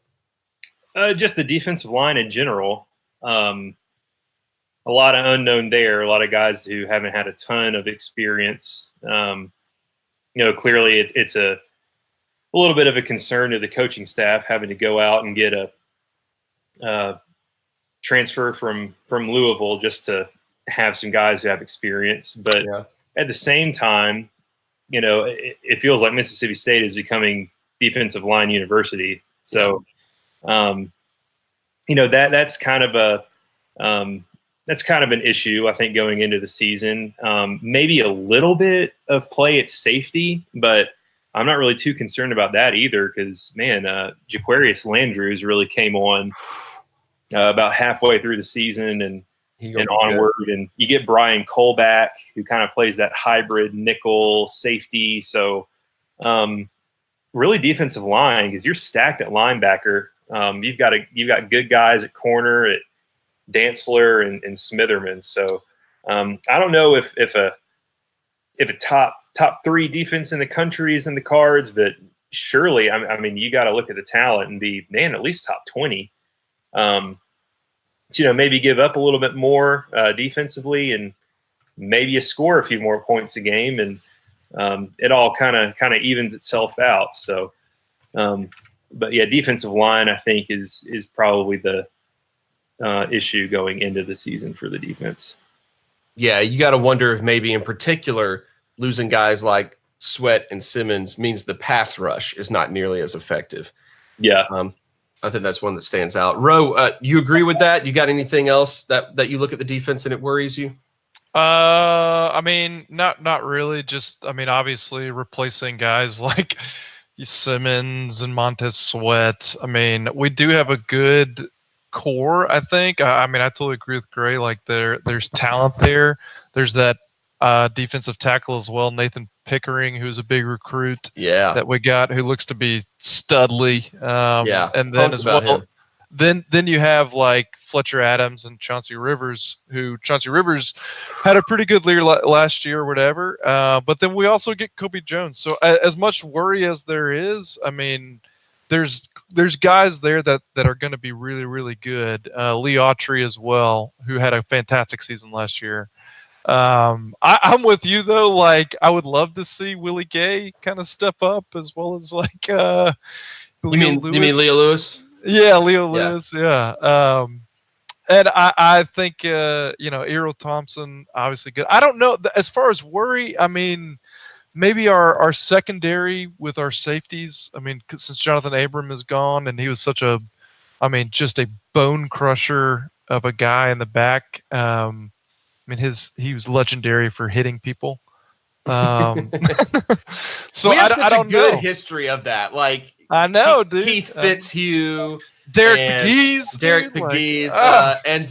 Just the defensive line in general. A lot of unknown there. A lot of guys who haven't had a ton of experience. Clearly it's a little bit of a concern to the coaching staff having to go out and get a transfer from Louisville just to have some guys who have experience. But at the same time, it feels like Mississippi State is becoming defensive line university. So, that's kind of an issue, I think, going into the season. Maybe a little bit of play at safety, but I'm not really too concerned about that either because, man, Jaquarius Landrews really came on about halfway through the season and onward. Good. And you get Brian Cole back, who kind of plays that hybrid nickel safety. So really defensive line, because you're stacked at linebacker. You've got good guys at corner, at Dantzler and Smitherman. So I don't know if a top 3 defense in the country is in the cards, but surely, I mean, you got to look at the talent and be, man, at least top 20. Maybe give up a little bit more defensively and maybe you score a few more points a game and it all kind of evens itself out. So, but yeah, defensive line, I think is probably the issue going into the season for the defense. Yeah. You got to wonder if maybe in particular losing guys like Sweat and Simmons means the pass rush is not nearly as effective. Yeah. I think that's one that stands out. Ro, you agree with that? You got anything else that you look at the defense and it worries you? I mean, not really. Just, I mean, obviously replacing guys like Simmons and Montez Sweat. I mean, we do have a good core, I think. I mean, I totally agree with Gray. Like there's talent there. There's that defensive tackle as well, Nathan Pickering, who's a big recruit that we got, who looks to be studly. And then as well, then you have like Fletcher Adams and Chauncey Rivers, Chauncey Rivers had a pretty good year last year or whatever. But then we also get Kobe Jones. So as much worry as there is, I mean, there's guys there that are going to be really, really good. Lee Autry as well, who had a fantastic season last year. I'm with you though. Like, I would love to see Willie Gay kind of step up as well as like you mean Leo Lewis? Yeah, Leo Lewis. Yeah. And I think Errol Thompson obviously good. I don't know as far as worry. I mean, maybe our secondary with our safeties. I mean, since Jonathan Abram is gone and he was just a bone crusher of a guy in the back. He was legendary for hitting people. So we have I don't a good know. history of that. Like I know, dude. Keith Fitzhugh, Derek McGee's, and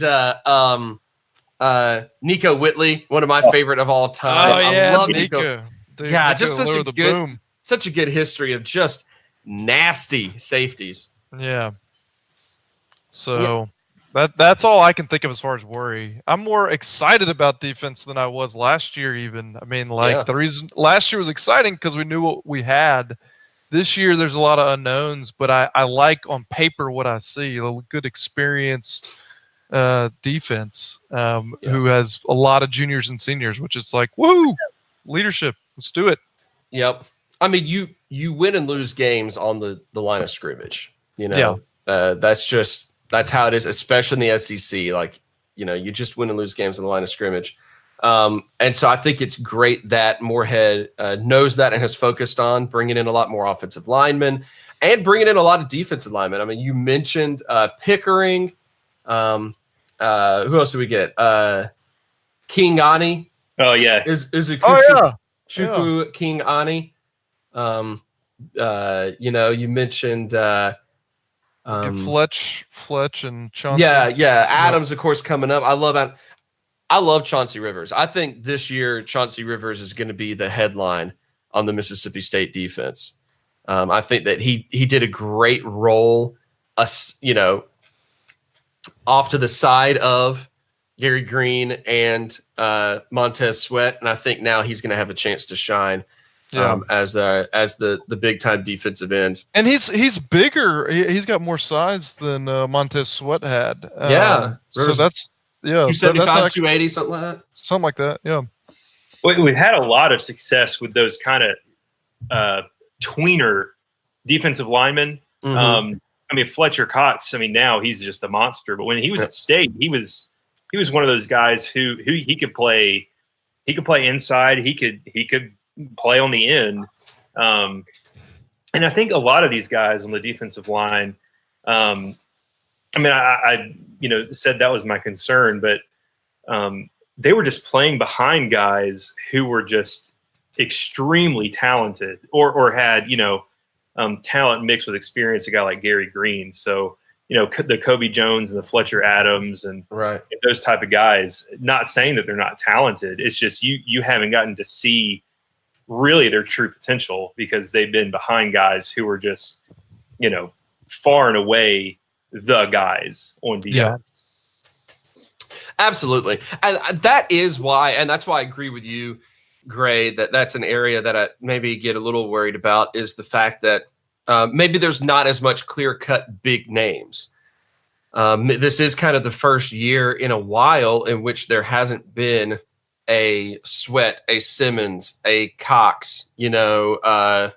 Nico Whitley, one of my favorite of all time. I love Nico. Dude, yeah, Nico just such a good history of just nasty safeties. Yeah. So that's all I can think of as far as worry. I'm more excited about defense than I was last year. Even the reason last year was exciting because we knew what we had. This year, there's a lot of unknowns, but I like on paper what I see. A good, experienced defense who has a lot of juniors and seniors, which is like, woo, leadership. Let's do it. Yep. I mean, you win and lose games on the line of scrimmage. That's how it is, especially in the SEC. Like, you just win and lose games on the line of scrimmage. And so I think it's great that Moorhead knows that and has focused on bringing in a lot more offensive linemen and bringing in a lot of defensive linemen. I mean, you mentioned Pickering. Who else do we get? King Ani. Oh, yeah. Chukwu King Ani. You mentioned Fletch and Chauncey. Yeah. Adams, of course, coming up. I love Chauncey Rivers. I think this year Chauncey Rivers is going to be the headline on the Mississippi State defense. I think that he did a great role, off to the side of Gary Green and Montez Sweat, and I think now he's going to have a chance to shine as the big time defensive end. And he's bigger. He's got more size than Montez Sweat had. So that's. Yeah, 275, 280, something like that. Something like that, yeah. We've had a lot of success with those kind of tweener defensive linemen. Mm-hmm. Fletcher Cox. Now he's just a monster. But when he was at State, he was one of those guys who he could play. He could play inside. He could play on the end. And I think a lot of these guys on the defensive line. I said that was my concern, but they were just playing behind guys who were just extremely talented or had, talent mixed with experience, a guy like Gary Green. So, the Kobe Jones and the Fletcher Adams and those type of guys, not saying that they're not talented. It's just you haven't gotten to see really their true potential because they've been behind guys who were just, far and away the guys on defense. Yeah. Absolutely. And that is why, and that's why I agree with you, Gray, that's an area that I maybe get a little worried about is the fact that maybe there's not as much clear-cut big names. This is kind of the first year in a while in which there hasn't been a Sweat, a Simmons, a Cox, Danico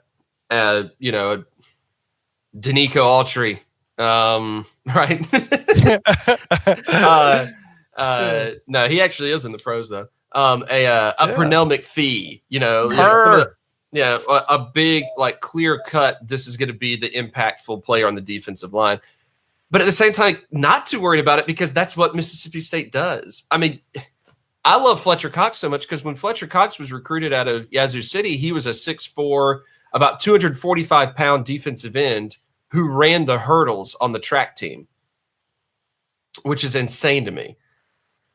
Autry. Right. No, he actually is in the pros though. Pernell McPhee, a big, clear cut. This is going to be the impactful player on the defensive line, but at the same time, not too worried about it because that's what Mississippi State does. I love Fletcher Cox so much because when Fletcher Cox was recruited out of Yazoo City, he was a 6'4", about 245-pound defensive end who ran the hurdles on the track team, which is insane to me.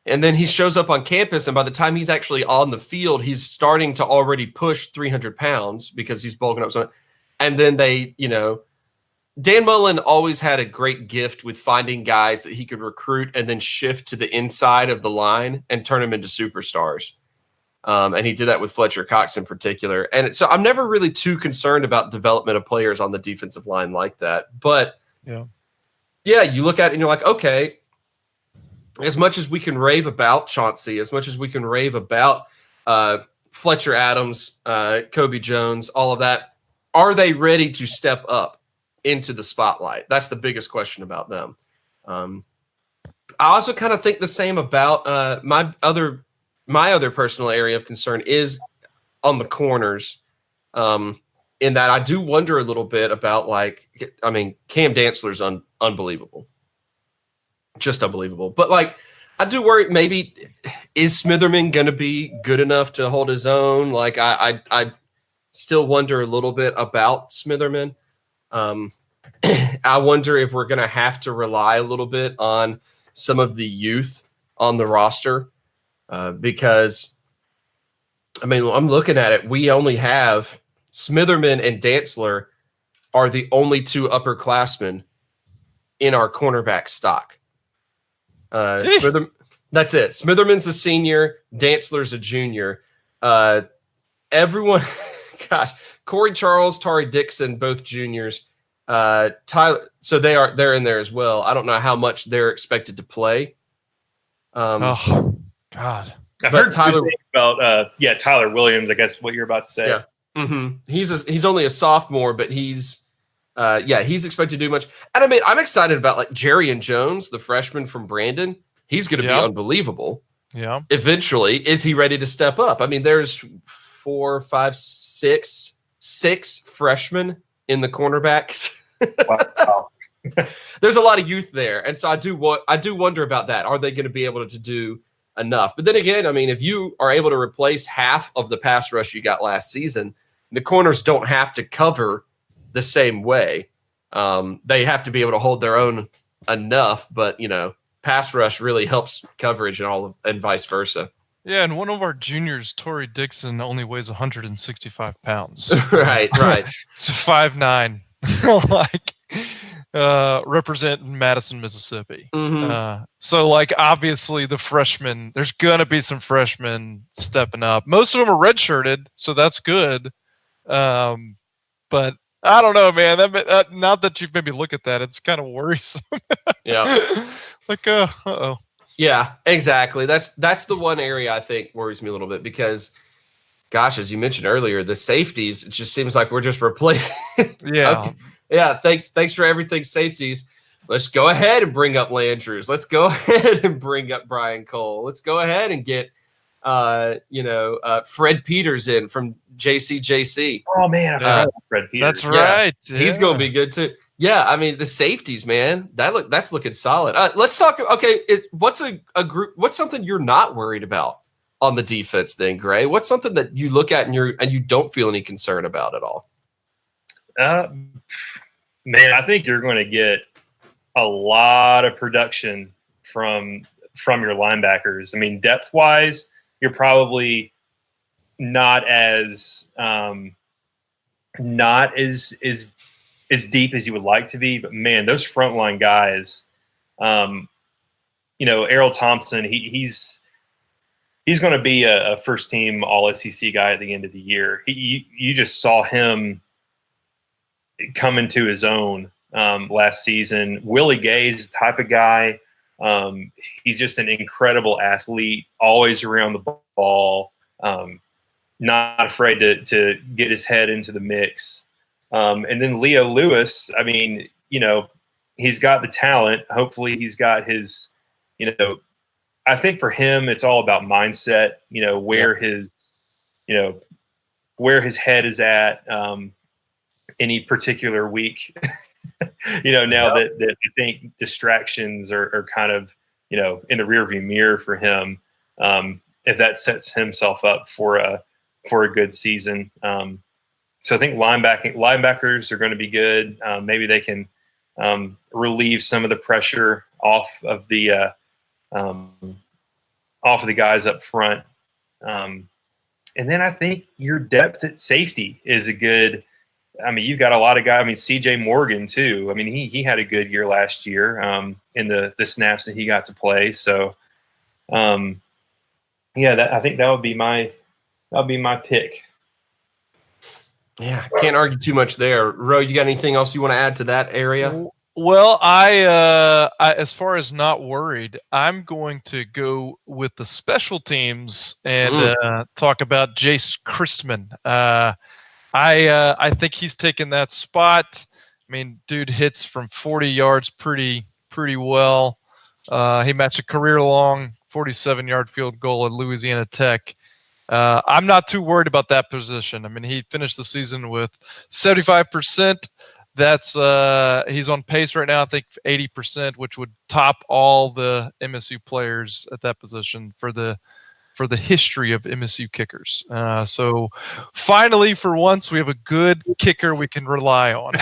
And then he shows up on campus, and by the time he's actually on the field, he's starting to already push 300 pounds because he's bulking up so much. And then Dan Mullen always had a great gift with finding guys that he could recruit and then shift to the inside of the line and turn them into superstars. And he did that with Fletcher Cox in particular. And so I'm never really too concerned about development of players on the defensive line like that. But you look at it and you're like, okay, as much as we can rave about Chauncey, as much as we can rave about Fletcher Adams, Kobe Jones, all of that, are they ready to step up into the spotlight? That's the biggest question about them. I also kind of think the same about my other personal area of concern is on the corners. In that I do wonder a little bit about, like, I mean, Cam Dantzler's unbelievable. Just unbelievable. But, like, I do worry, maybe is Smitherman going to be good enough to hold his own? Like, I still wonder a little bit about Smitherman. I wonder if we're going to have to rely a little bit on some of the youth on the roster because, I mean, I'm looking at it. We only have Smitherman and Dantzler are the only two upperclassmen in our cornerback stock. That's it. Smitherman's a senior. Dantzler's a junior. Everyone, gosh, Corey Charles, Tari Dixon, both juniors. Tyler, so they're in there as well. I don't know how much they're expected to play. Oh God! I heard Tyler about Tyler Williams. I guess what you're about to say. Yeah. Mm-hmm. He's only a sophomore, but he's expected to do much. And I mean, I'm excited about, like, Jerrion Jones, the freshman from Brandon. He's going to be unbelievable. Yeah. Eventually, is he ready to step up? I mean, there's 6 freshmen in the cornerbacks. Wow. There's a lot of youth there, and so I do wonder about that. Are they going to be able to do enough? But then again, I mean, if you are able to replace half of the pass rush you got last season, the corners don't have to cover the same way. They have to be able to hold their own enough, but, you know, pass rush really helps coverage and vice versa. Yeah, and one of our juniors, Tori Dixon, only weighs 165 pounds. Right. It's 5'9", like representing Madison, Mississippi. Mm-hmm. So, like, obviously the freshmen, there's gonna be some freshmen stepping up. Most of them are redshirted, so that's good. But I don't know, man. That now that you've made me look at that, it's kind of worrisome. Yeah. Like, uh-oh. Yeah, exactly. That's the one area I think worries me a little bit because, gosh, as you mentioned earlier, the safeties, it just seems like we're just replacing. Yeah. Okay. Yeah, thanks for everything, safeties. Let's go ahead and bring up Landrews. Let's go ahead and bring up Brian Cole. Let's go ahead and get Fred Peters in from JCJC. Oh man, I forgot about Fred Peters. That's right. Yeah. He's going to be good too. Yeah, I mean the safeties, man. That's looking solid. Let's talk. Okay, what's a group? What's something you're not worried about on the defense, then, Gray? What's something that you look at and you don't feel any concern about at all? Man, I think you're going to get a lot of production from your linebackers. I mean, depth wise, you're probably not as deep as you would like to be, but man, those frontline guys, Errol Thompson, he's going to be a first team All SEC guy at the end of the year. You just saw him come into his own last season. Willie Gay is the type of guy. He's just an incredible athlete, always around the ball, not afraid to get his head into the mix. And then Leo Lewis, I mean, he's got the talent. Hopefully he's got his, I think for him, it's all about mindset, where his head is at any particular week. Now that I think distractions are kind of, in the rearview mirror for him, if that sets himself up for a good season. So I think linebackers are going to be good. Maybe they can relieve some of the pressure off of the guys up front. And then I think your depth at safety is a good. I mean, you've got a lot of guys. I mean, C.J. Morgan too. I mean, he had a good year last year in the snaps that he got to play. So, I think that would be my pick. Yeah, can't argue too much there. Ro, you got anything else you want to add to that area? Well, I as far as not worried, I'm going to go with the special teams and talk about Jace Christman. I think he's taken that spot. I mean, dude hits from 40 yards pretty well. He matched a career-long 47-yard field goal at Louisiana Tech. I'm not too worried about that position. I mean, he finished the season with 75%. That's he's on pace right now, I think 80%, which would top all the MSU players at that position for the history of MSU kickers. So finally, for once, we have a good kicker we can rely on.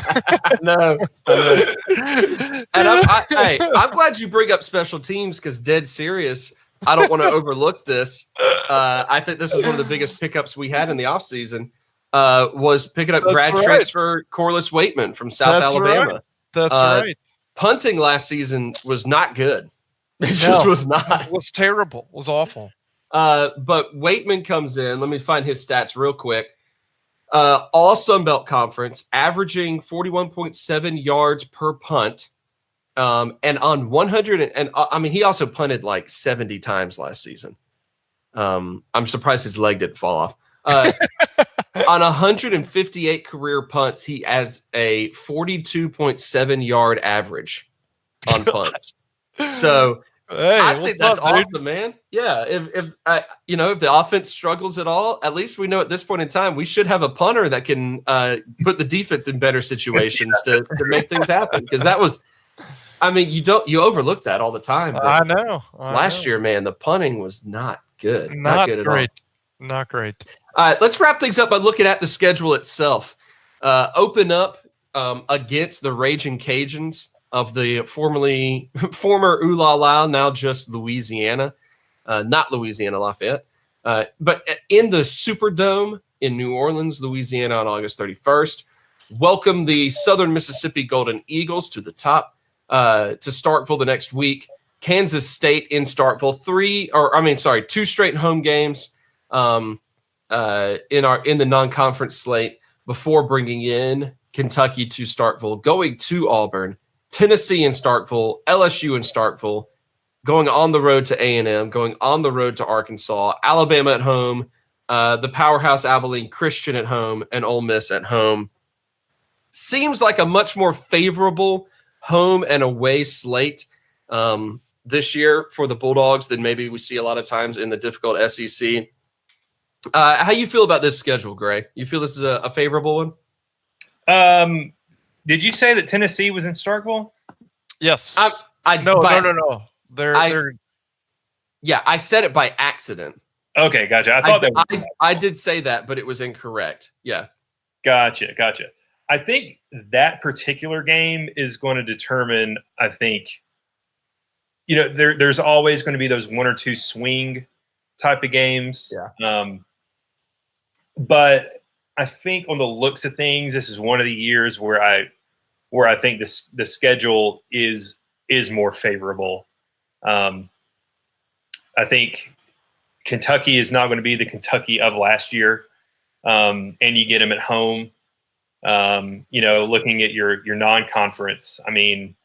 No. And I'm glad you bring up special teams because dead serious. I don't want to overlook this. I think this was one of the biggest pickups we had in the offseason. Was picking up grad transfer Corliss Waitman from South Alabama. Right. That's right. Punting last season was not good. It just was not. It was terrible. It was awful. But Waitman comes in. Let me find his stats real quick. All Sun Belt Conference, averaging 41.7 yards per punt. And on 100, I mean, he also punted like 70 times last season. I'm surprised his leg didn't fall off. On 158 career punts, he has a 42.7 yard average on punts. So I think that's awesome, man. Yeah, if the offense struggles at all, at least we know at this point in time we should have a punter that can put the defense in better situations to make things happen. Because that was, I mean, you overlook that all the time. I know. Last year, man, the punting was not good. Not good great. at all. Not great. All right, let's wrap things up by looking at the schedule itself. Open up against the Raging Cajuns of the former Ooh La La, now just Louisiana, not Louisiana Lafayette, but in the Superdome in New Orleans, Louisiana on August 31st. Welcome the Southern Mississippi Golden Eagles to the top to Starkville the next week. Kansas State in Starkville, 2 straight home games in the non-conference slate before bringing in Kentucky to Starkville, going to Auburn, Tennessee in Starkville, LSU in Starkville, going on the road to A&M, going on the road to Arkansas, Alabama at home, the powerhouse Abilene Christian at home, and Ole Miss at home. Seems like a much more favorable home and away slate this year for the Bulldogs than maybe we see a lot of times in the difficult SEC. How you feel about this schedule, Gray? You feel this is a favorable one? Did you say that Tennessee was in Starkville? Yes. No. Yeah, I said it by accident. Okay, gotcha. I did say that, but it was incorrect. Yeah. Gotcha. I think that particular game is going to determine, I think, there's always going to be those one or two swing type of games. Yeah. But I think on the looks of things, this is one of the years where I think the schedule is more favorable. I think Kentucky is not going to be the Kentucky of last year, and you get them at home. Looking at your non-conference, I mean,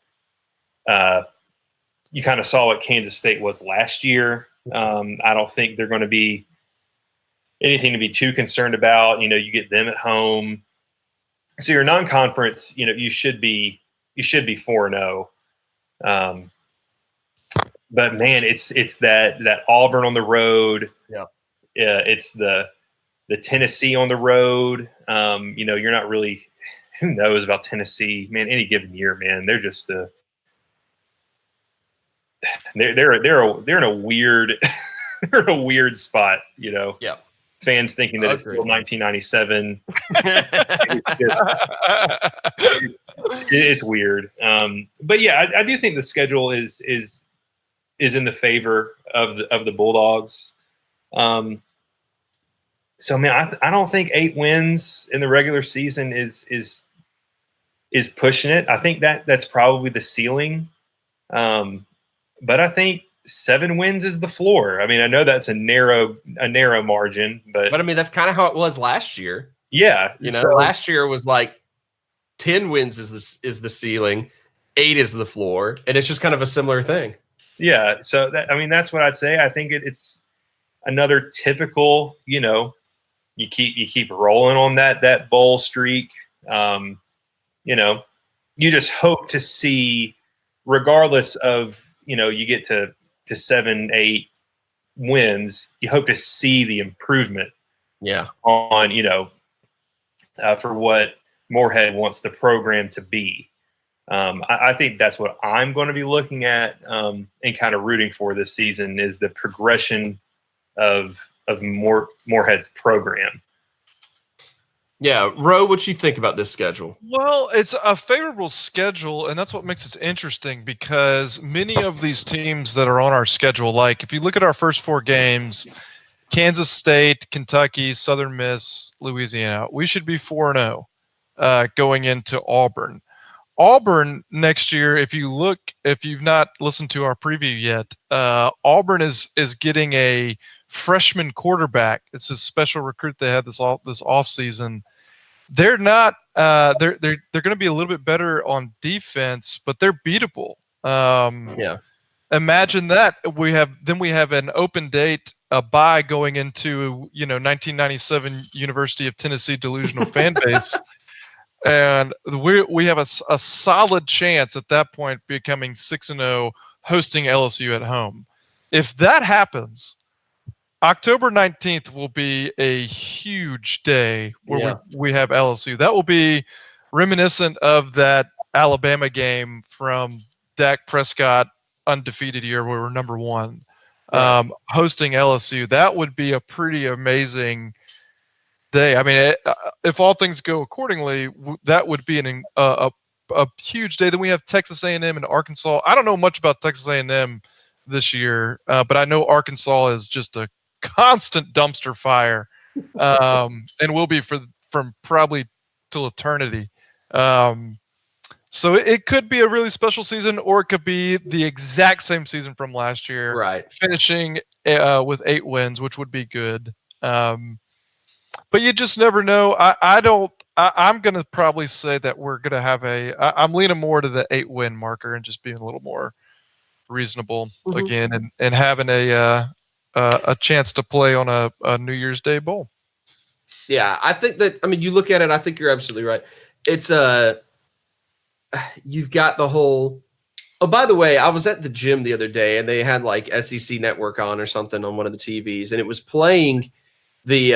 you kind of saw what Kansas State was last year. I don't think they're going to be anything to be too concerned about. You get them at home. So your non-conference, you should be 4-0. But man, it's that Auburn on the road. Yeah. It's the Tennessee on the road. You're not really, who knows about Tennessee, man, any given year, man, they're just they're in a weird, they're in a weird spot, Yeah. Fans thinking that it's still 1997. It's weird. But yeah, I do think the schedule is in the favor of the Bulldogs. So man, I don't think 8 wins in the regular season is pushing it. I think that's probably the ceiling. But I think 7 wins is the floor. I mean, I know that's a narrow margin, but I mean, that's kind of how it was last year. Yeah. Last year was like 10 wins is the ceiling, 8 is the floor, and it's just kind of a similar thing. Yeah. So that's what I'd say. I think it's another typical, you keep rolling on that bowl streak. You just hope to see, regardless of you get to 7, 8 wins, you hope to see the improvement. Yeah. On for what Moorhead wants the program to be. I think that's what I'm going to be looking at and kind of rooting for this season is the progression of Moorhead's program. Yeah, Ro, what you think about this schedule? Well, it's a favorable schedule, and that's what makes it interesting because many of these teams that are on our schedule, like if you look at our first 4 games, Kansas State, Kentucky, Southern Miss, Louisiana, we should be 4-0 going into Auburn. Auburn next year, if you've not listened to our preview yet, Auburn is getting a freshman quarterback. It's a special recruit they had this off season. They're not they're going to be a little bit better on defense, but they're beatable. Imagine that we have an open date, a bye going into 1997 University of Tennessee delusional fan base. And we have a solid chance at that point becoming 6-0, hosting LSU at home. If that happens, October 19th will be a huge day where we have LSU. That will be reminiscent of that Alabama game from Dak Prescott undefeated year where we were number 1. Hosting LSU. That would be a pretty amazing day. I mean, if all things go accordingly, that would be a huge day. Then we have Texas A&M and Arkansas. I don't know much about Texas A&M this year, but I know Arkansas is just a constant dumpster fire, and will be from probably till eternity. So it could be a really special season, or it could be the exact same season from last year, right? Finishing with 8 wins, which would be good. But you just never know. I'm going to probably say that we're going to have I'm leaning more to the 8-win marker and just being a little more reasonable again, and having a chance to play on a New Year's Day bowl. Yeah, I think that. I mean, you look at it. I think you're absolutely right. It's you've got the whole. Oh, by the way, I was at the gym the other day, and they had like SEC Network on or something on one of the TVs, and it was playing the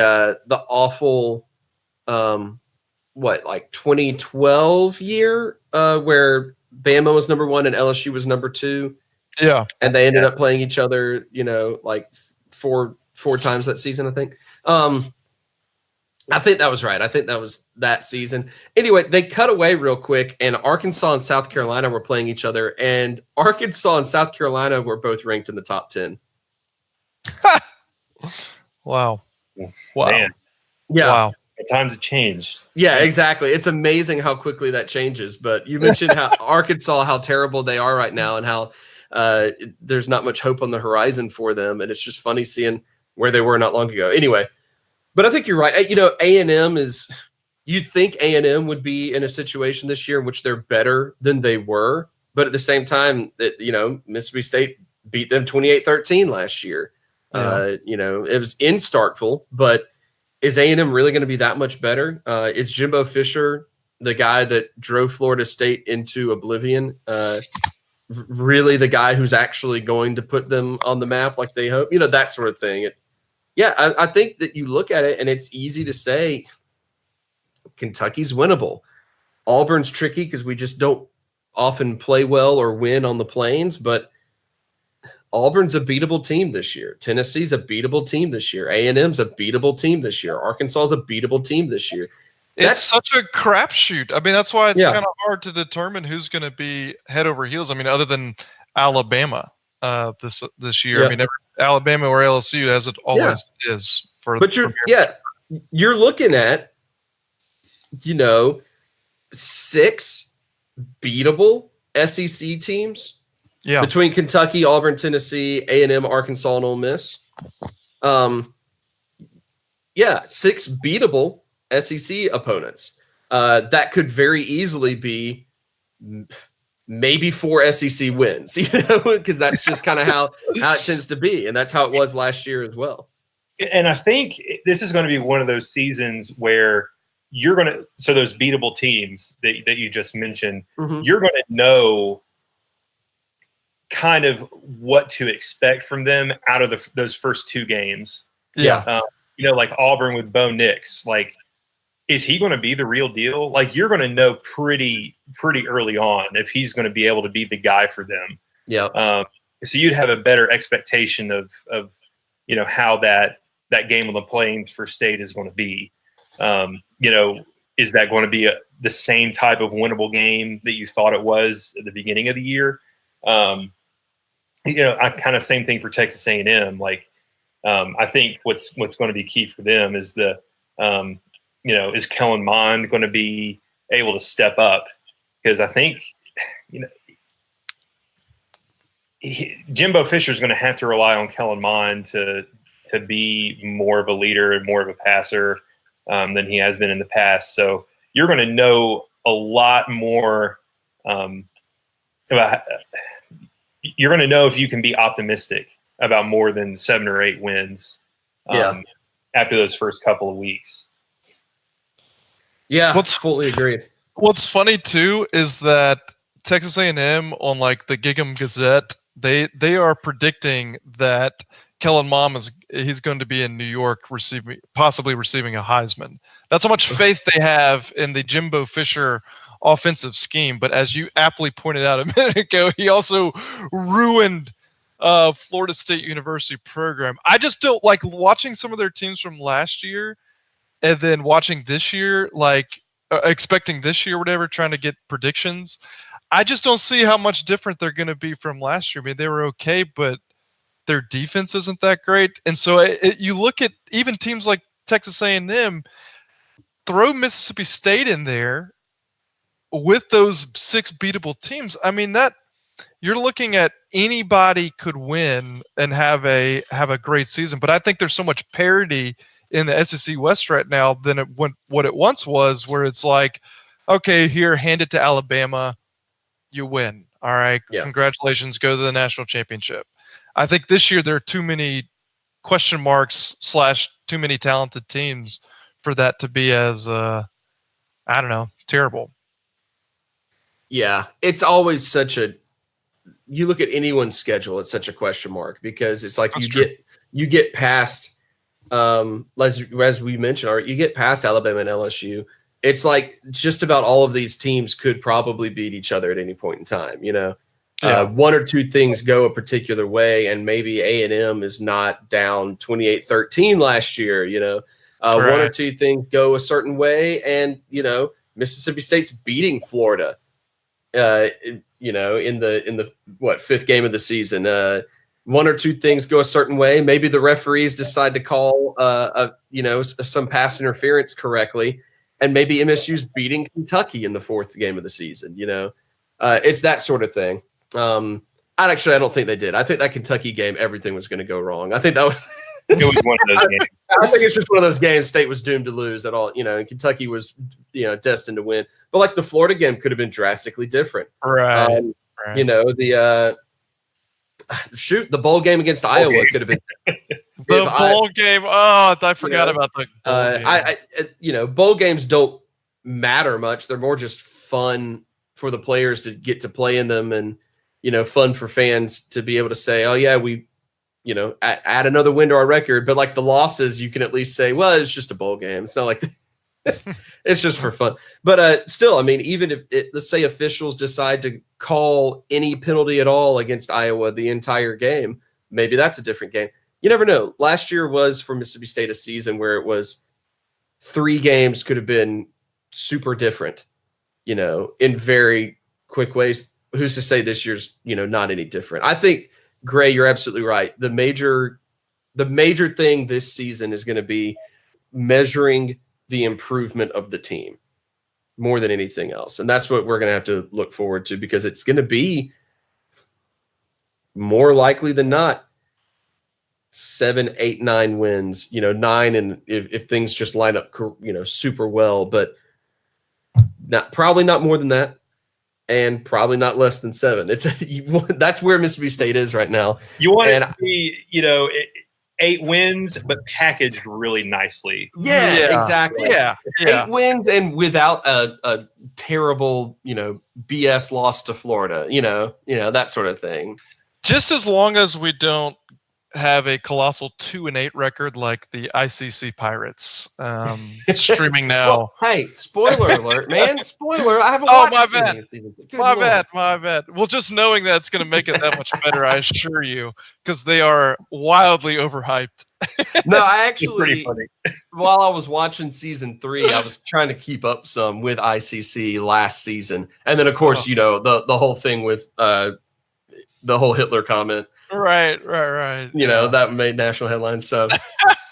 awful 2012 year where Bama was number 1 and LSU was number 2. Yeah, and they ended up playing each other, like four times that season. I think. I think that was right. I think that was that season. Anyway, they cut away real quick, and Arkansas and South Carolina were playing each other, and Arkansas and South Carolina were both ranked in the top 10. Wow. Man. Yeah. Wow. The times have changed. Yeah, exactly. It's amazing how quickly that changes. But you mentioned how Arkansas, how terrible they are right now, and how there's not much hope on the horizon for them. And it's just funny seeing where they were not long ago. Anyway, but I think you're right. A&M is – you'd think A&M would be in a situation this year in which they're better than they were. But at the same time, that Mississippi State beat them 28-13 last year. Yeah. It was in Starkville, but is A&M really going to be that much better? Is Jimbo Fisher, the guy that drove Florida State into oblivion, really the guy who's actually going to put them on the map like they hope? That sort of thing. I think that you look at it and it's easy to say Kentucky's winnable. Auburn's tricky because we just don't often play well or win on the plains, but Auburn's a beatable team this year. Tennessee's a beatable team this year. A&M's a beatable team this year. Arkansas's a beatable team this year. It's such a crapshoot. I mean, that's why it's kind of hard to determine who's going to be head over heels. I mean, other than Alabama this year. Yeah. I mean, Alabama or LSU, as it always is. But you're looking at 6 beatable SEC teams. Yeah, between Kentucky, Auburn, Tennessee, A&M, Arkansas, and Ole Miss. 6 beatable SEC opponents. That could very easily be maybe 4 SEC wins, because that's just kind of how it tends to be, and that's how it was last year as well. And I think this is going to be one of those seasons where you're going to – so those beatable teams that you just mentioned, you're going to know – kind of what to expect from them out of those first 2 games. Yeah. Like Auburn with Bo Nix, like, is he going to be the real deal? Like, you're going to know pretty early on if he's going to be able to be the guy for them. Yeah. So you'd have a better expectation of how that game on the Plains for State is going to be. Is that going to be the same type of winnable game that you thought it was at the beginning of the year? I kind of same thing for Texas A&M. Like, I think what's going to be key for them is is Kellen Mond going to be able to step up? Because I think, Jimbo Fisher is going to have to rely on Kellen Mond to be more of a leader and more of a passer than he has been in the past. So you're going to know a lot more about. You're going to know if you can be optimistic about more than 7 or 8 wins after those first couple of weeks. Yeah, fully agreed. What's funny too is that Texas A&M on like the Gig'em Gazette, they are predicting that Kellen Mond he's going to be in New York possibly receiving a Heisman. That's how much faith they have in the Jimbo Fisher offensive scheme. But as you aptly pointed out a minute ago, he also ruined Florida State University program. I just don't like watching some of their teams from last year and then watching this year, like expecting this year, whatever, trying to get predictions. I just don't see how much different they're going to be from last year. I mean, they were okay, but their defense isn't that great. And so you look at even teams like Texas A&M, throw Mississippi State in there with those 6 beatable teams. I mean, that you're looking at anybody could win and have a great season. But I think there's so much parity in the SEC West right now than what it once was, where it's like, okay, here, hand it to Alabama, you win. All right, Congratulations, go to the national championship. I think this year there are too many question marks / too many talented teams for that to be as, terrible. Yeah, it's always you look at anyone's schedule, it's such a question mark because it's like you get past, as we mentioned, you get past Alabama and LSU. It's like just about all of these teams could probably beat each other at any point in time. One or two things go a particular way, and maybe A&M is not down 28-13 last year. One or two things go a certain way, and Mississippi State's beating Florida. In the 5th game of the season. One or two things go a certain way. Maybe the referees decide to call some pass interference correctly, and maybe MSU's beating Kentucky in the 4th game of the season. It's that sort of thing. I don't think they did. I think that Kentucky game, everything was going to go wrong. I think that was. It was one of those games. I think it's just one of those games State was doomed to lose at all. And Kentucky was, destined to win. But like the Florida game could have been drastically different. Right. The bowl game against Iowa could have been. The bowl game. Oh, I forgot about the bowl game. Bowl games don't matter much. They're more just fun for the players to get to play in them, and fun for fans to be able to say, "Oh yeah, we." Add another win to our record. But like the losses, you can at least say, well, it's just a bowl game. It's not like it's just for fun. But still, I mean, even if let's say officials decide to call any penalty at all against Iowa the entire game, maybe that's a different game. You never know. Last year was for Mississippi State a season where it was 3 games could have been super different, in very quick ways. Who's to say this year's, not any different? I think, Gray, you're absolutely right. The major thing this season is going to be measuring the improvement of the team more than anything else. And that's what we're going to have to look forward to, because it's going to be more likely than not 7, 8, 9 wins, 9. And if things just line up, super well, but probably not more than that. And probably not less than 7. That's where Mississippi State is right now. You want it to be, 8 wins, but packaged really nicely. Yeah, exactly. Yeah. 8 wins and without a terrible, BS loss to Florida. That sort of thing. Just as long as we don't have a colossal 2-8 record like the ICC Pirates. Streaming now. Well, hey, spoiler alert, man! Spoiler. I haven't Oh, watched my bad. My bad. Well, just knowing that's going to make it that much better, I assure you, because they are wildly overhyped. No, I actually, pretty funny. While I was watching season 3, I was trying to keep up some with ICC last season, and then of course, the whole thing with the whole Hitler comment. Right. That made national headlines. So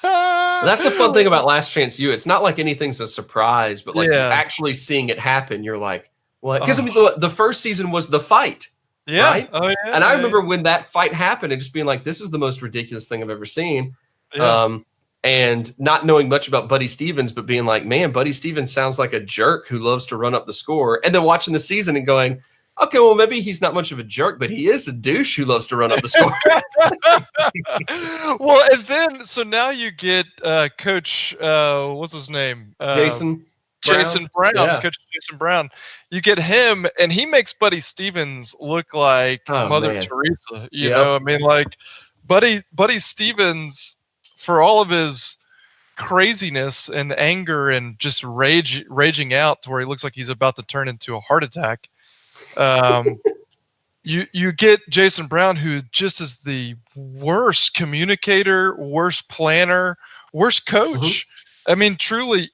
that's the fun thing about Last Chance U. It's not like anything's a surprise, but like actually seeing it happen, you're like, what? Because I mean, the first season was the fight. Yeah. Right? Oh, yeah. And I remember when that fight happened and just being like, this is the most ridiculous thing I've ever seen. Yeah. And not knowing much about Buddy Stevens, but being like, man, Buddy Stevens sounds like a jerk who loves to run up the score. And then watching the season and going, okay, well, maybe he's not much of a jerk, but he is a douche who loves to run up the score. Well, and then, so now you get Coach, what's his name? Jason Brown. Yeah. Coach Jason Brown. You get him, and he makes Buddy Stevens look like Mother Teresa. You know, I mean, like, Buddy Stevens, for all of his craziness and anger and just raging out to where he looks like he's about to turn into a heart attack. You get Jason Brown, who just is the worst communicator, worst planner, worst coach. Mm-hmm. I mean, truly,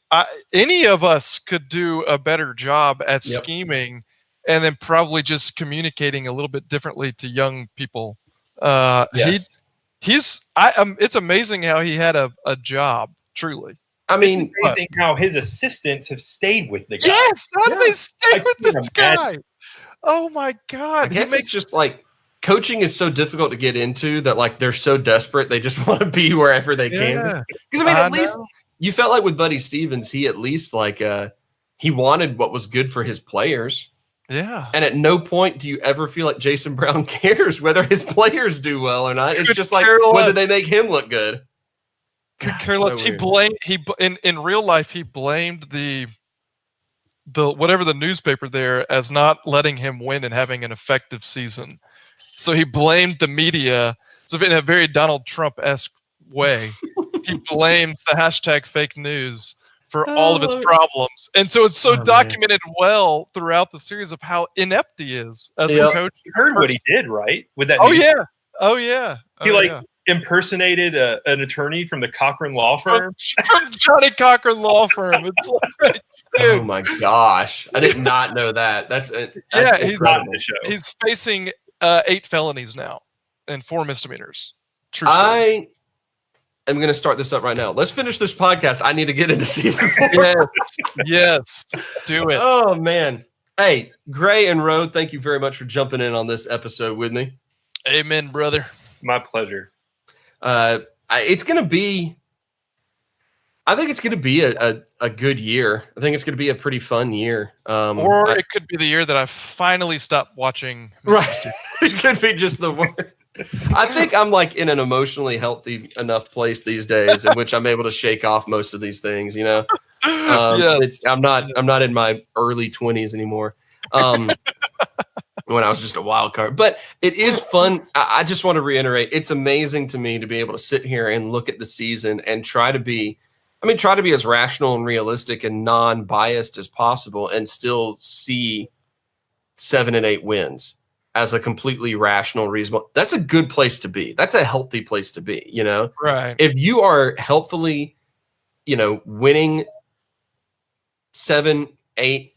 any of us could do a better job at scheming, and then probably just communicating a little bit differently to young people. Yes. It's amazing how he had a job. Truly. I mean, I think how his assistants have stayed with the guy. Yes, how do they stay with this guy? Oh my God! I guess it's just like coaching is so difficult to get into that, like, they're so desperate they just want to be wherever they can. Because I mean, at least you felt like with Buddy Stevens, he at least like he wanted what was good for his players. Yeah. And at no point do you ever feel like Jason Brown cares whether his players do well or not. It's just like whether they make him look good. Careless. So in real life he blamed the whatever the newspaper there as not letting him win and having an effective season. So he blamed the media. So in a very Donald Trump-esque way, he blames the hashtag fake news for all of its problems. And so it's so documented well throughout the series of how inept he is as a coach. You heard what he did, right? With that. Oh yeah. He impersonated an attorney from the Cochran Law Firm. From Johnny Cochran Law Firm. It's like, dude. Oh my gosh! I did not know that. That's incredible. He's facing 8 felonies now and 4 misdemeanors. True story. I am going to start this up right now. Let's finish this podcast. I need to get into season 4. Yes, do it. Oh man! Hey, Gray and Road, thank you very much for jumping in on this episode with me. Amen, brother. My pleasure. It's going to be. I think it's going to be a good year. I think it's going to be a pretty fun year. It could be the year that I finally stopped watching. Right. It could be just the word. I think I'm like in an emotionally healthy enough place these days in which I'm able to shake off most of these things, you know? I'm not in my early 20s anymore. When I was just a wild card, but it is fun. I just want to reiterate, it's amazing to me to be able to sit here and look at the season and try to be as rational and realistic and non-biased as possible and still see 7 and 8 wins as a completely rational, reasonable. That's a good place to be. That's a healthy place to be, you know? Right. If you are healthily, winning 7, 8,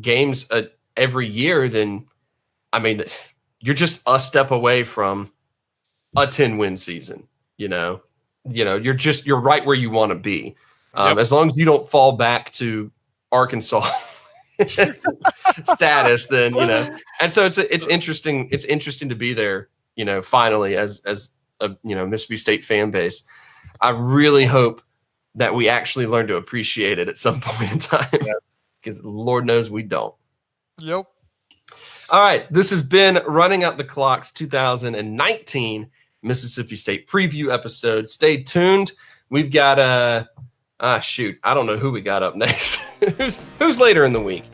games every year, then, I mean, you're just a step away from a 10-win season, you're right where you want to be. As long as you don't fall back to Arkansas status, then, and so it's interesting. It's interesting to be there, finally as a, Mississippi State fan base. I really hope that we actually learn to appreciate it at some point in time, because Lord knows we don't. Yep. All right. This has been Running Out the Clock's 2019 Mississippi State preview episode. Stay tuned. We've got I don't know who we got up next. Who's later in the week?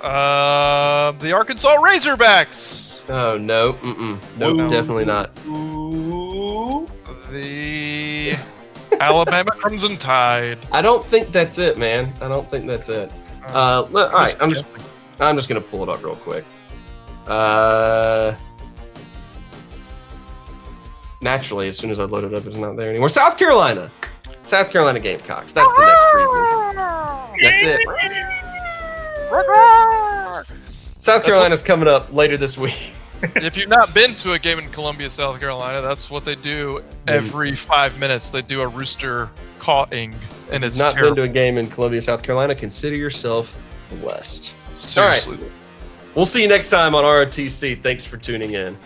The Arkansas Razorbacks. Oh no, nope, definitely not. Ooh. The Alabama Crimson Tide. I don't think that's it, man. I don't think that's it. All right, I'm just gonna pull it up real quick. Naturally, as soon as I load it up, it's not there anymore. South Carolina Gamecocks. That's the next preview. That's it. South Carolina's coming up later this week. If you've not been to a game in Columbia, South Carolina, that's what they do every 5 minutes. They do a rooster cawing, and it's not terrible. been to a game in Columbia, South Carolina. Consider yourself blessed. Seriously. All right. We'll see you next time on ROTC. Thanks for tuning in.